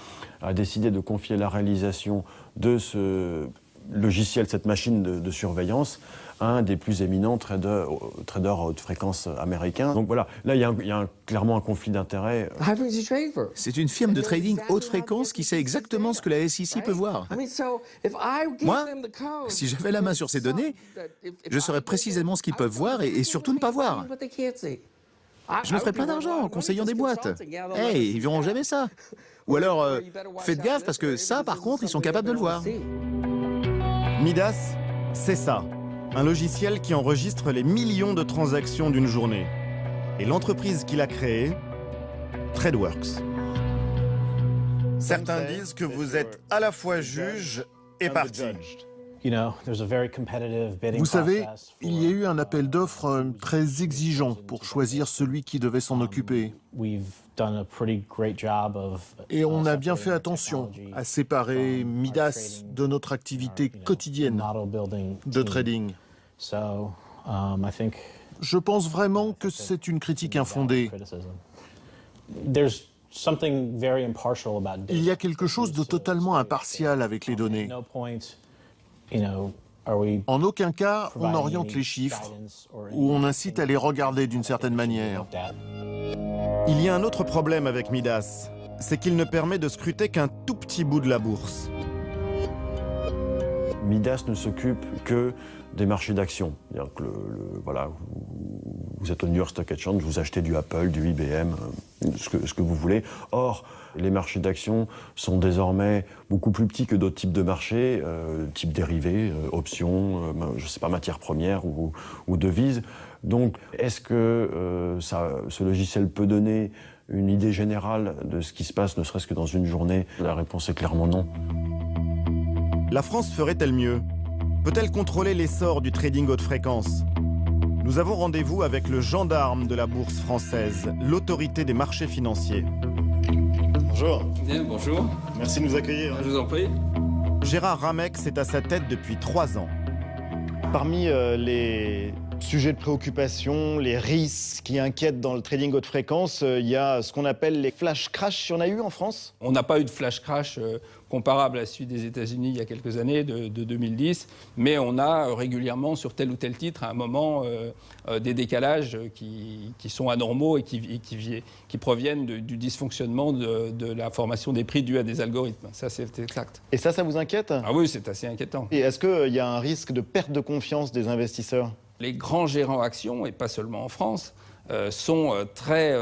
a décidé de confier la réalisation de ce logiciel, cette machine de surveillance, à un des plus éminents traders à haute fréquence américains. Donc voilà, là il y a clairement un conflit d'intérêts. C'est une firme de trading haute fréquence qui sait exactement ce que la SEC peut voir. Moi, si j'avais la main sur ces données, je saurais précisément ce qu'ils peuvent voir et surtout ne pas voir. Je me ferais plein d'argent en conseillant des boîtes. Hey, ils verront jamais ça. Ou alors, faites gaffe parce que ça, par contre, ils sont capables de le voir. Midas, c'est ça. Un logiciel qui enregistre les millions de transactions d'une journée. Et l'entreprise qui l'a créé, TradeWorks. Certains disent que vous êtes à la fois juge et partie. Vous savez, il y a eu un appel d'offres très exigeant pour choisir celui qui devait s'en occuper. Et on a bien fait attention à séparer Midas de notre activité quotidienne de trading. Je pense vraiment que c'est une critique infondée. Il y a quelque chose de totalement impartial avec les données. En aucun cas, on oriente les chiffres ou on incite à les regarder d'une certaine manière. Il y a un autre problème avec Midas, c'est qu'il ne permet de scruter qu'un tout petit bout de la bourse. Midas ne s'occupe que des marchés d'actions. Voilà, vous êtes au New York Stock Exchange, vous achetez du Apple, du IBM, ce que vous voulez. Or, les marchés d'actions sont désormais beaucoup plus petits que d'autres types de marchés, type dérivés, options, je ne sais pas, matières premières ou devises. Donc, est-ce que ce logiciel peut donner une idée générale de ce qui se passe, ne serait-ce que dans une journée? La réponse est clairement non. La France ferait-elle mieux? Peut-elle contrôler l'essor du trading haute fréquence? Nous avons rendez-vous avec le gendarme de la bourse française, l'autorité des marchés financiers. Bonjour. Bien, bonjour. Merci de nous accueillir. Je vous en prie. Gérard Ramex est à sa tête depuis 3 ans. Parmi les sujets de préoccupation, les risques qui inquiètent dans le trading haute fréquence, il y a ce qu'on appelle les flash crash. Il y en a eu en France? On n'a pas eu de flash crash comparable à celui des États-Unis il y a quelques années, de 2010, mais on a régulièrement sur tel ou tel titre à un moment des décalages qui sont anormaux et qui proviennent du dysfonctionnement de la formation des prix dus à des algorithmes. Ça, c'est exact. Et ça vous inquiète? Ah oui, c'est assez inquiétant. Et est-ce qu'il y a un risque de perte de confiance des investisseurs? Les grands gérants actions, et pas seulement en France, sont très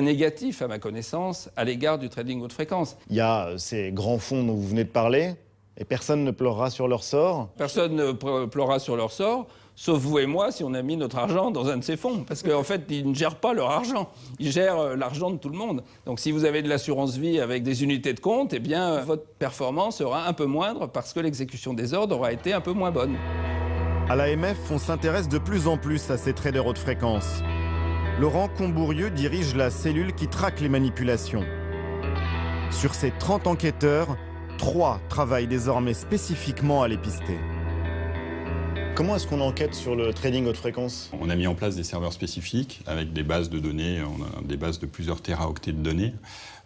négatifs, à ma connaissance, à l'égard du trading haute fréquence. Il y a ces grands fonds dont vous venez de parler, et personne ne pleurera sur leur sort? Personne ne pleurera sur leur sort, sauf vous et moi, si on a mis notre argent dans un de ces fonds. Parce qu'en fait, ils ne gèrent pas leur argent, ils gèrent l'argent de tout le monde. Donc si vous avez de l'assurance vie avec des unités de compte, eh bien, votre performance sera un peu moindre parce que l'exécution des ordres aura été un peu moins bonne. À l'AMF, on s'intéresse de plus en plus à ces traders haute fréquence. Laurent Combourieux dirige la cellule qui traque les manipulations. Sur ces 30 enquêteurs, 3 travaillent désormais spécifiquement à les pister. Comment est-ce qu'on enquête sur le trading haute fréquence? On a mis en place des serveurs spécifiques avec des bases de données, on a des bases de plusieurs téraoctets de données.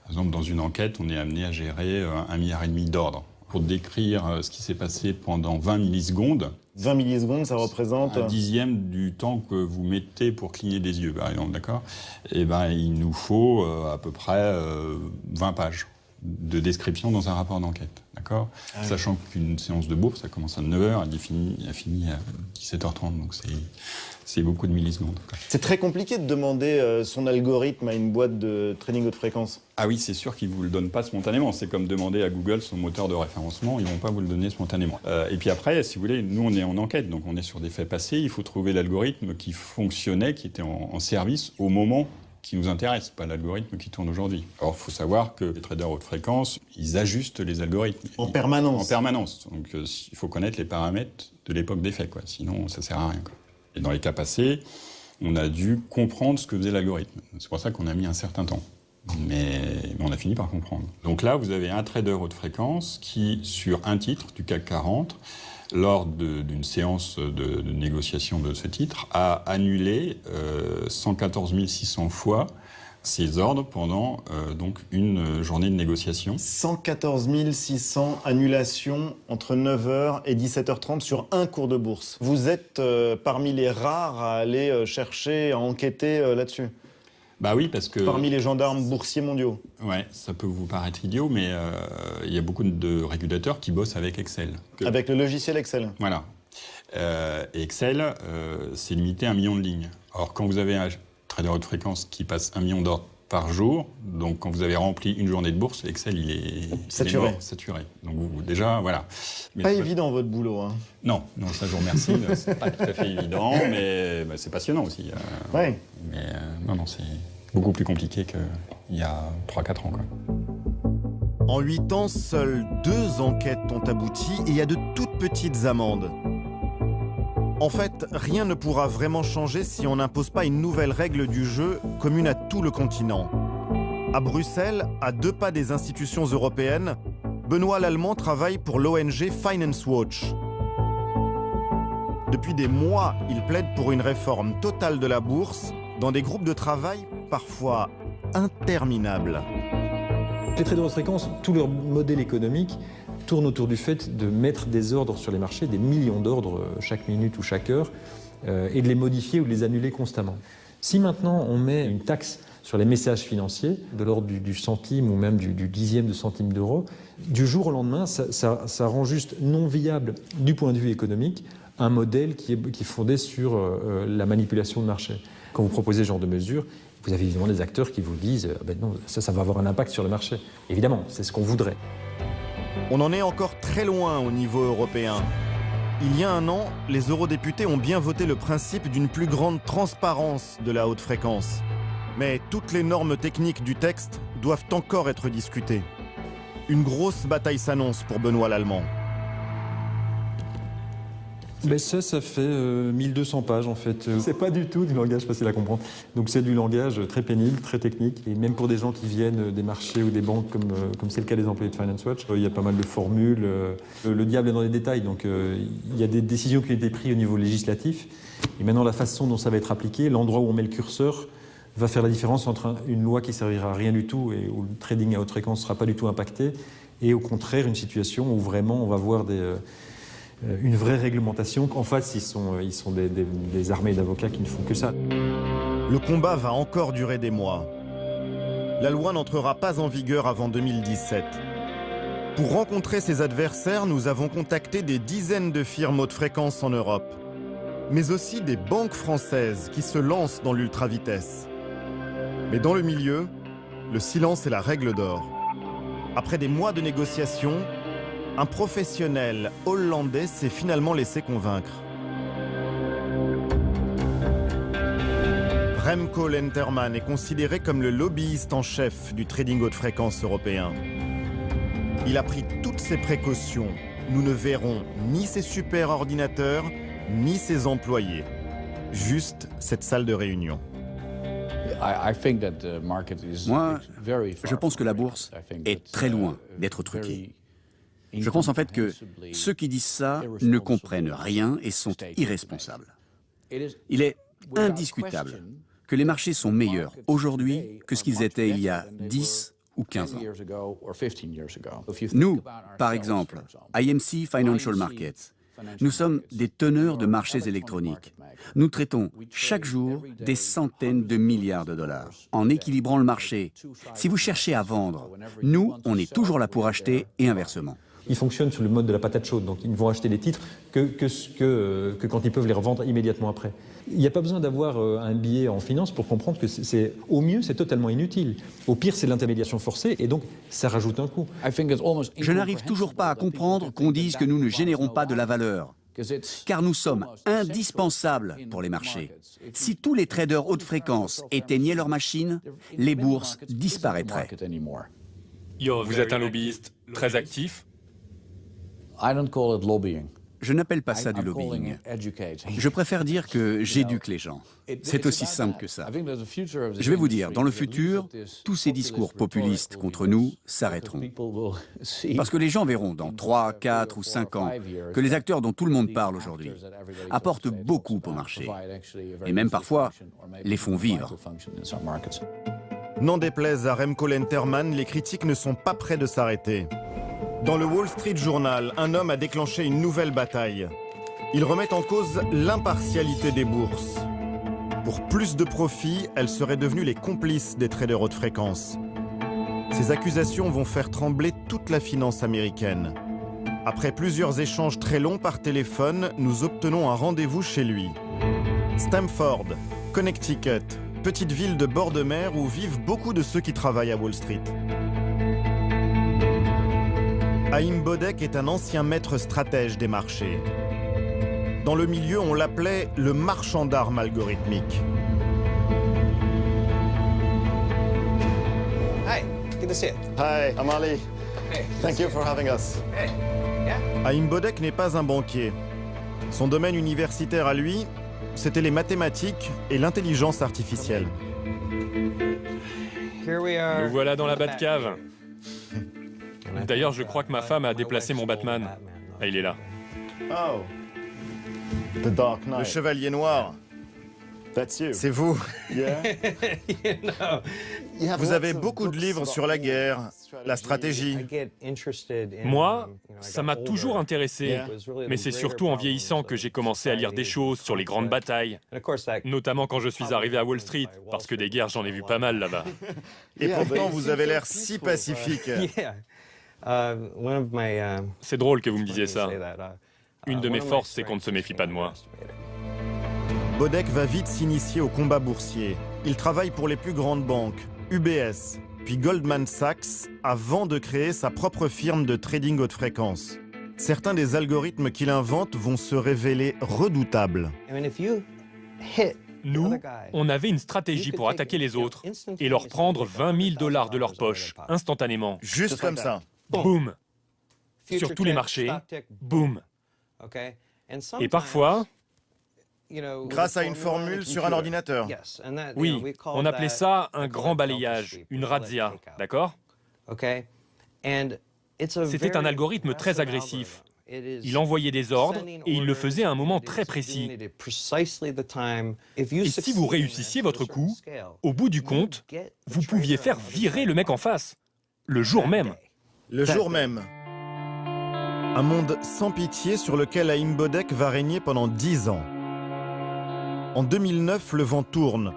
Par exemple, dans une enquête, on est amené à gérer 1,5 milliard d'ordres. Pour décrire ce qui s'est passé pendant 20 millisecondes. 20 millisecondes, ça représente... 1/10 du temps que vous mettez pour cligner des yeux, par exemple, d'accord? Et ben, il nous faut à peu près 20 pages de description dans un rapport d'enquête, d'accord? Sachant qu'une séance de bourse, ça commence à 9h, elle finit à 17h30, donc c'est beaucoup de millisecondes. C'est très compliqué de demander son algorithme à une boîte de trading haute fréquence. Ah oui, c'est sûr qu'ils ne vous le donnent pas spontanément. C'est comme demander à Google son moteur de référencement, ils ne vont pas vous le donner spontanément. Et puis après, si vous voulez, nous on est en enquête, donc on est sur des faits passés, il faut trouver l'algorithme qui fonctionnait, qui était en service au moment qui nous intéresse, pas l'algorithme qui tourne aujourd'hui. Alors il faut savoir que les traders haute fréquence, ils ajustent les algorithmes. En permanence. En permanence. Donc il faut connaître les paramètres de l'époque des faits, quoi. Sinon ça ne sert à rien, quoi. Et dans les cas passés, on a dû comprendre ce que faisait l'algorithme. C'est pour ça qu'on a mis un certain temps. Mais on a fini par comprendre. Donc là, vous avez un trader haute fréquence qui, sur un titre du CAC 40, lors d'une séance de négociation de ce titre, a annulé 114 600 fois ses ordres pendant donc une journée de négociation. 114 600 annulations entre 9h et 17h30 sur un cours de bourse. Vous êtes parmi les rares à aller chercher, à enquêter là-dessus? Bah oui, parce que... Parmi les gendarmes boursiers mondiaux. Ouais, ça peut vous paraître idiot, mais il y a beaucoup de régulateurs qui bossent avec Excel. Avec le logiciel Excel. Voilà. Et Excel, c'est limité à 1 million de lignes. Alors quand vous avez un trader haute fréquence qui passe 1 million d'ordres par jour, donc quand vous avez rempli une journée de bourse, Excel, il est saturé. Saturé. Donc déjà, voilà. Mais pas évident votre boulot, hein. Non, ça je vous remercie. C'est pas tout à fait évident, mais c'est passionnant aussi. Ouais. Mais non, c'est beaucoup plus compliqué qu'il y a 3-4 ans, quoi. En 8 ans, seules 2 enquêtes ont abouti et il y a de toutes petites amendes. En fait, rien ne pourra vraiment changer si on n'impose pas une nouvelle règle du jeu commune à tout le continent. À Bruxelles, à 2 pas des institutions européennes, Benoît Lallemand travaille pour l'ONG Finance Watch. Depuis des mois, il plaide pour une réforme totale de la bourse dans des groupes de travail parfois interminables. Les traders haute fréquence, tout leur modèle économique tourne autour du fait de mettre des ordres sur les marchés, des millions d'ordres chaque minute ou chaque heure, et de les modifier ou de les annuler constamment. Si maintenant on met une taxe sur les messages financiers, de l'ordre du centime ou même du dixième de centime d'euro, du jour au lendemain, ça rend juste non viable du point de vue économique un modèle qui est fondé sur la manipulation de marché. Quand vous proposez ce genre de mesures, vous avez évidemment des acteurs qui vous disent ben non, ça va avoir un impact sur le marché. Évidemment, c'est ce qu'on voudrait. On en est encore très loin au niveau européen. Il y a 1 an, les eurodéputés ont bien voté le principe d'une plus grande transparence de la haute fréquence. Mais toutes les normes techniques du texte doivent encore être discutées. Une grosse bataille s'annonce pour Benoît Lallemand. Ben ça fait 1200 pages en fait. C'est pas du tout du langage facile à comprendre. Donc c'est du langage très pénible, très technique. Et même pour des gens qui viennent des marchés ou des banques, comme c'est le cas des employés de Finance Watch, il y a pas mal de formules. Le diable est dans les détails. Donc il y a des décisions qui ont été prises au niveau législatif. Et maintenant la façon dont ça va être appliqué, l'endroit où on met le curseur, va faire la différence entre une loi qui servira à rien du tout et où le trading à haute fréquence ne sera pas du tout impacté, et au contraire une situation où vraiment on va voir une vraie réglementation. En face, ils sont des armées d'avocats qui ne font que ça. Le combat va encore durer des mois. La loi n'entrera pas en vigueur avant 2017. Pour rencontrer ses adversaires, nous avons contacté des dizaines de firmes haute fréquence en Europe, mais aussi des banques françaises qui se lancent dans l'ultra-vitesse. Mais dans le milieu, le silence est la règle d'or. Après des mois de négociations, un professionnel hollandais s'est finalement laissé convaincre. Remco Lenterman est considéré comme le lobbyiste en chef du trading haute fréquence européen. Il a pris toutes ses précautions. Nous ne verrons ni ses super ordinateurs, ni ses employés. Juste cette salle de réunion. Moi, je pense que la bourse est très loin d'être truquée. Je pense en fait que ceux qui disent ça ne comprennent rien et sont irresponsables. Il est indiscutable que les marchés sont meilleurs aujourd'hui que ce qu'ils étaient il y a 10 ou 15 ans. Nous, par exemple, IMC Financial Markets, nous sommes des teneurs de marchés électroniques. Nous traitons chaque jour des centaines de milliards de dollars en équilibrant le marché. Si vous cherchez à vendre, nous, on est toujours là pour acheter et inversement. Ils fonctionnent sur le mode de la patate chaude, donc ils ne vont acheter les titres que quand ils peuvent les revendre immédiatement après. Il n'y a pas besoin d'avoir un billet en finance pour comprendre que au mieux, c'est totalement inutile. Au pire, c'est l'intermédiation forcée et donc ça rajoute un coût. Je n'arrive toujours pas à comprendre qu'on dise que nous ne générons pas de la valeur, car nous sommes indispensables pour les marchés. Si tous les traders haute fréquence éteignaient leurs machines, les bourses disparaîtraient. Vous êtes un lobbyiste très actif. Je n'appelle pas ça du lobbying. Je préfère dire que j'éduque les gens. C'est aussi simple que ça. Je vais vous dire, dans le futur, tous ces discours populistes contre nous s'arrêteront. Parce que les gens verront dans 3, 4 ou 5 ans que les acteurs dont tout le monde parle aujourd'hui apportent beaucoup au marché. Et même parfois, les font vivre. N'en déplaise à Remco Lenterman, les critiques ne sont pas près de s'arrêter. Dans le Wall Street Journal, un homme a déclenché une nouvelle bataille. Il remet en cause l'impartialité des bourses. Pour plus de profit, elles seraient devenues les complices des traders haute fréquence. Ces accusations vont faire trembler toute la finance américaine. Après plusieurs échanges très longs par téléphone, nous obtenons un rendez-vous chez lui. Stamford, Connecticut, petite ville de bord de mer où vivent beaucoup de ceux qui travaillent à Wall Street. Haïm Bodek est un ancien maître stratège des marchés. Dans le milieu, on l'appelait le marchand d'armes algorithmique. Hi, good to see you. Hi, I'm Ali. Hey, thank you for having us. Hey, yeah. Haïm Bodek n'est pas un banquier. Son domaine universitaire à lui, c'était les mathématiques et l'intelligence artificielle. Nous voilà dans la Batcave. D'ailleurs, je crois que ma femme a déplacé mon Batman. Ah, il est là. Oh. Le chevalier noir. C'est vous. Vous avez beaucoup de livres sur la guerre, la stratégie. Moi, ça m'a toujours intéressé, mais c'est surtout en vieillissant que j'ai commencé à lire des choses sur les grandes batailles, notamment quand je suis arrivé à Wall Street, parce que des guerres, j'en ai vu pas mal là-bas. Et pourtant, vous avez l'air si pacifique. C'est drôle que vous me disiez ça. Une de mes forces, c'est qu'on ne se méfie pas de moi. Bodek va vite s'initier au combat boursier. Il travaille pour les plus grandes banques, UBS, puis Goldman Sachs, avant de créer sa propre firme de trading haute fréquence. Certains des algorithmes qu'il invente vont se révéler redoutables. Nous, on avait une stratégie pour attaquer les autres et leur prendre $20 000 de leur poche, instantanément. Juste comme ça. boum. Sur tous les marchés, boum. Et parfois... Grâce à une formule sur un ordinateur. Oui, on appelait ça un grand balayage, une razzia, d'accord? C'était un algorithme très agressif. Il envoyait des ordres et il le faisait à un moment très précis. Et si vous réussissiez votre coup, au bout du compte, vous pouviez faire virer le mec en face, le jour même. Le jour même. Un monde sans pitié sur lequel Haïm Bodek va régner pendant 10 ans. En 2009, le vent tourne.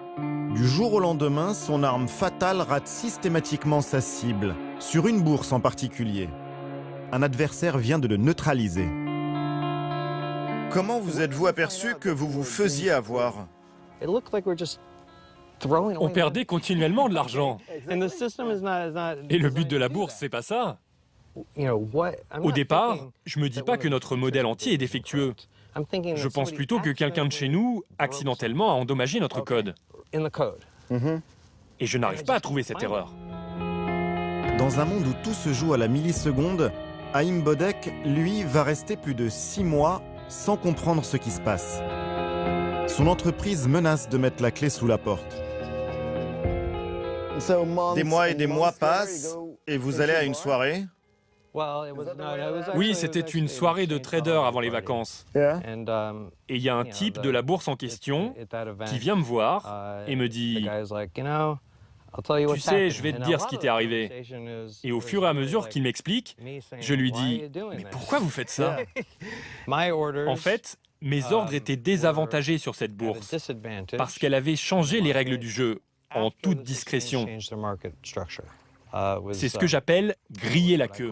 Du jour au lendemain, son arme fatale rate systématiquement sa cible, sur une bourse en particulier. Un adversaire vient de le neutraliser. Comment vous êtes-vous aperçu que vous vous faisiez avoir? On perdait continuellement de l'argent. Et le but de la bourse, c'est pas ça. Au départ, je me dis pas que notre modèle entier est défectueux. Je pense plutôt que quelqu'un de chez nous, accidentellement, a endommagé notre code. Et je n'arrive pas à trouver cette erreur. Dans un monde où tout se joue à la milliseconde, Haïm Bodek, lui, va rester plus de 6 mois sans comprendre ce qui se passe. Son entreprise menace de mettre la clé sous la porte. Des mois et des mois passent et vous allez à une soirée. Oui, c'était une soirée de traders avant les vacances. Et il y a un type de la bourse en question qui vient me voir et me dit « Tu sais, je vais te dire ce qui t'est arrivé. » Et au fur et à mesure qu'il m'explique, je lui dis « Mais pourquoi vous faites ça ?» En fait, mes ordres étaient désavantagés sur cette bourse parce qu'elle avait changé les règles du jeu en toute discrétion. C'est ce que j'appelle griller la queue.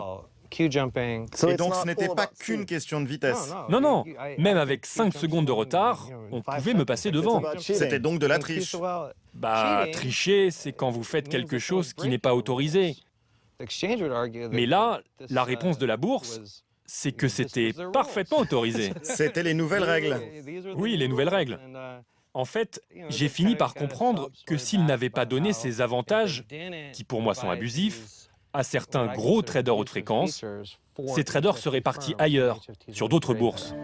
Et donc ce n'était pas qu'une question de vitesse. Non, non, même avec 5 secondes de retard, on pouvait me passer devant. C'était donc de la triche. Bah, tricher, c'est quand vous faites quelque chose qui n'est pas autorisé. Mais là, la réponse de la bourse, c'est que c'était parfaitement autorisé. C'était les nouvelles règles. Oui, les nouvelles règles. En fait, j'ai fini par comprendre que s'il n'avait pas donné ces avantages, qui pour moi sont abusifs, à certains gros traders haute fréquence, ces traders seraient partis ailleurs, sur d'autres bourses.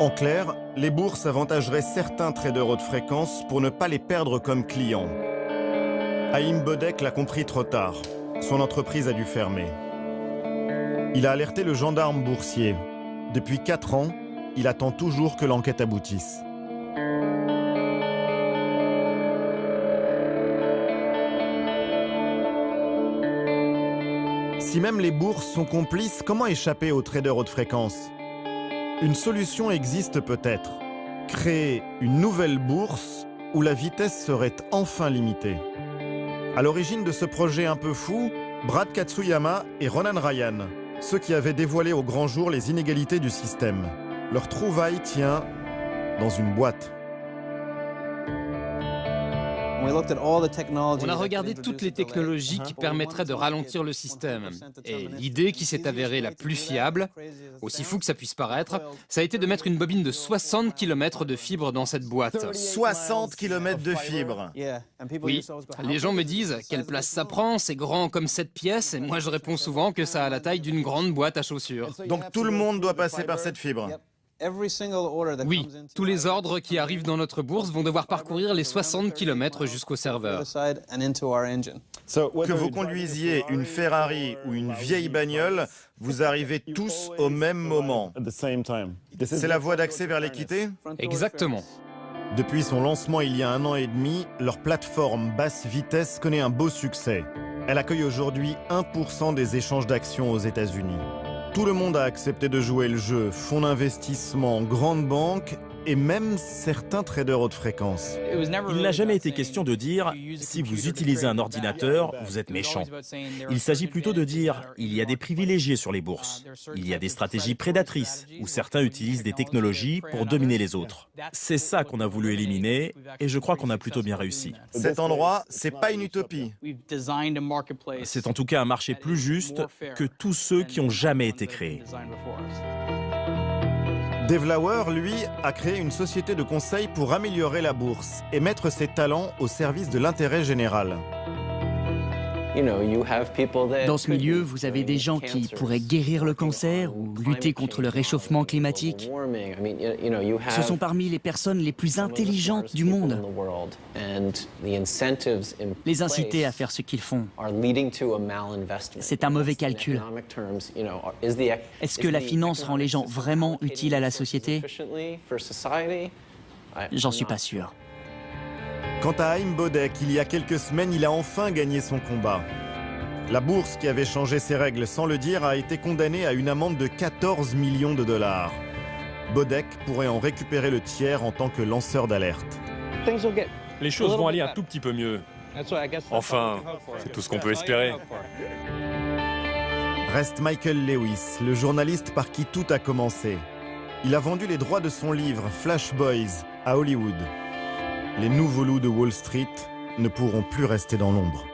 En clair, les bourses avantageraient certains traders haute fréquence pour ne pas les perdre comme clients. Haïm Bodek l'a compris trop tard. Son entreprise a dû fermer. Il a alerté le gendarme boursier. Depuis 4 ans, il attend toujours que l'enquête aboutisse. Si même les bourses sont complices, comment échapper aux traders haute fréquence? Une solution existe peut-être. Créer une nouvelle bourse où la vitesse serait enfin limitée. À l'origine de ce projet un peu fou, Brad Katsuyama et Ronan Ryan, ceux qui avaient dévoilé au grand jour les inégalités du système. Leur trouvaille tient dans une boîte. On a regardé toutes les technologies qui permettraient de ralentir le système. Et l'idée qui s'est avérée la plus fiable, aussi fou que ça puisse paraître, ça a été de mettre une bobine de 60 km de fibre dans cette boîte. 60 km de fibre. Oui, les gens me disent quelle place ça prend, c'est grand comme cette pièce, et moi je réponds souvent que ça a la taille d'une grande boîte à chaussures. Donc tout le monde doit passer par cette fibre. Oui, tous les ordres qui arrivent dans notre bourse vont devoir parcourir les 60 km jusqu'au serveur. Que vous conduisiez une Ferrari ou une vieille bagnole, vous arrivez tous au même moment. C'est la voie d'accès vers l'équité? Exactement. Depuis son lancement il y a 1 an et demi, leur plateforme basse vitesse connaît un beau succès. Elle accueille aujourd'hui 1% des échanges d'actions aux États-Unis. Tout le monde a accepté de jouer le jeu, fonds d'investissement, grandes banques et même certains traders haute fréquence. Il n'a jamais été question de dire « si vous utilisez un ordinateur, vous êtes méchant ». Il s'agit plutôt de dire « il y a des privilégiés sur les bourses, il y a des stratégies prédatrices où certains utilisent des technologies pour dominer les autres ». C'est ça qu'on a voulu éliminer et je crois qu'on a plutôt bien réussi. Cet endroit, c'est pas une utopie. C'est en tout cas un marché plus juste que tous ceux qui ont jamais été créés. Dave Lauer, lui, a créé une société de conseil pour améliorer la bourse et mettre ses talents au service de l'intérêt général. Dans ce milieu, vous avez des gens qui pourraient guérir le cancer ou lutter contre le réchauffement climatique. Ce sont parmi les personnes les plus intelligentes du monde. Les inciter à faire ce qu'ils font, c'est un mauvais calcul. Est-ce que la finance rend les gens vraiment utiles à la société? J'en suis pas sûr. Quant à Haim Bodek, il y a quelques semaines, il a enfin gagné son combat. La bourse, qui avait changé ses règles sans le dire, a été condamnée à une amende de 14 millions de dollars. Bodek pourrait en récupérer le tiers en tant que lanceur d'alerte. Les choses vont aller un tout petit peu mieux. Enfin, c'est tout ce qu'on peut espérer. Reste Michael Lewis, le journaliste par qui tout a commencé. Il a vendu les droits de son livre Flash Boys à Hollywood. Les nouveaux loups de Wall Street ne pourront plus rester dans l'ombre.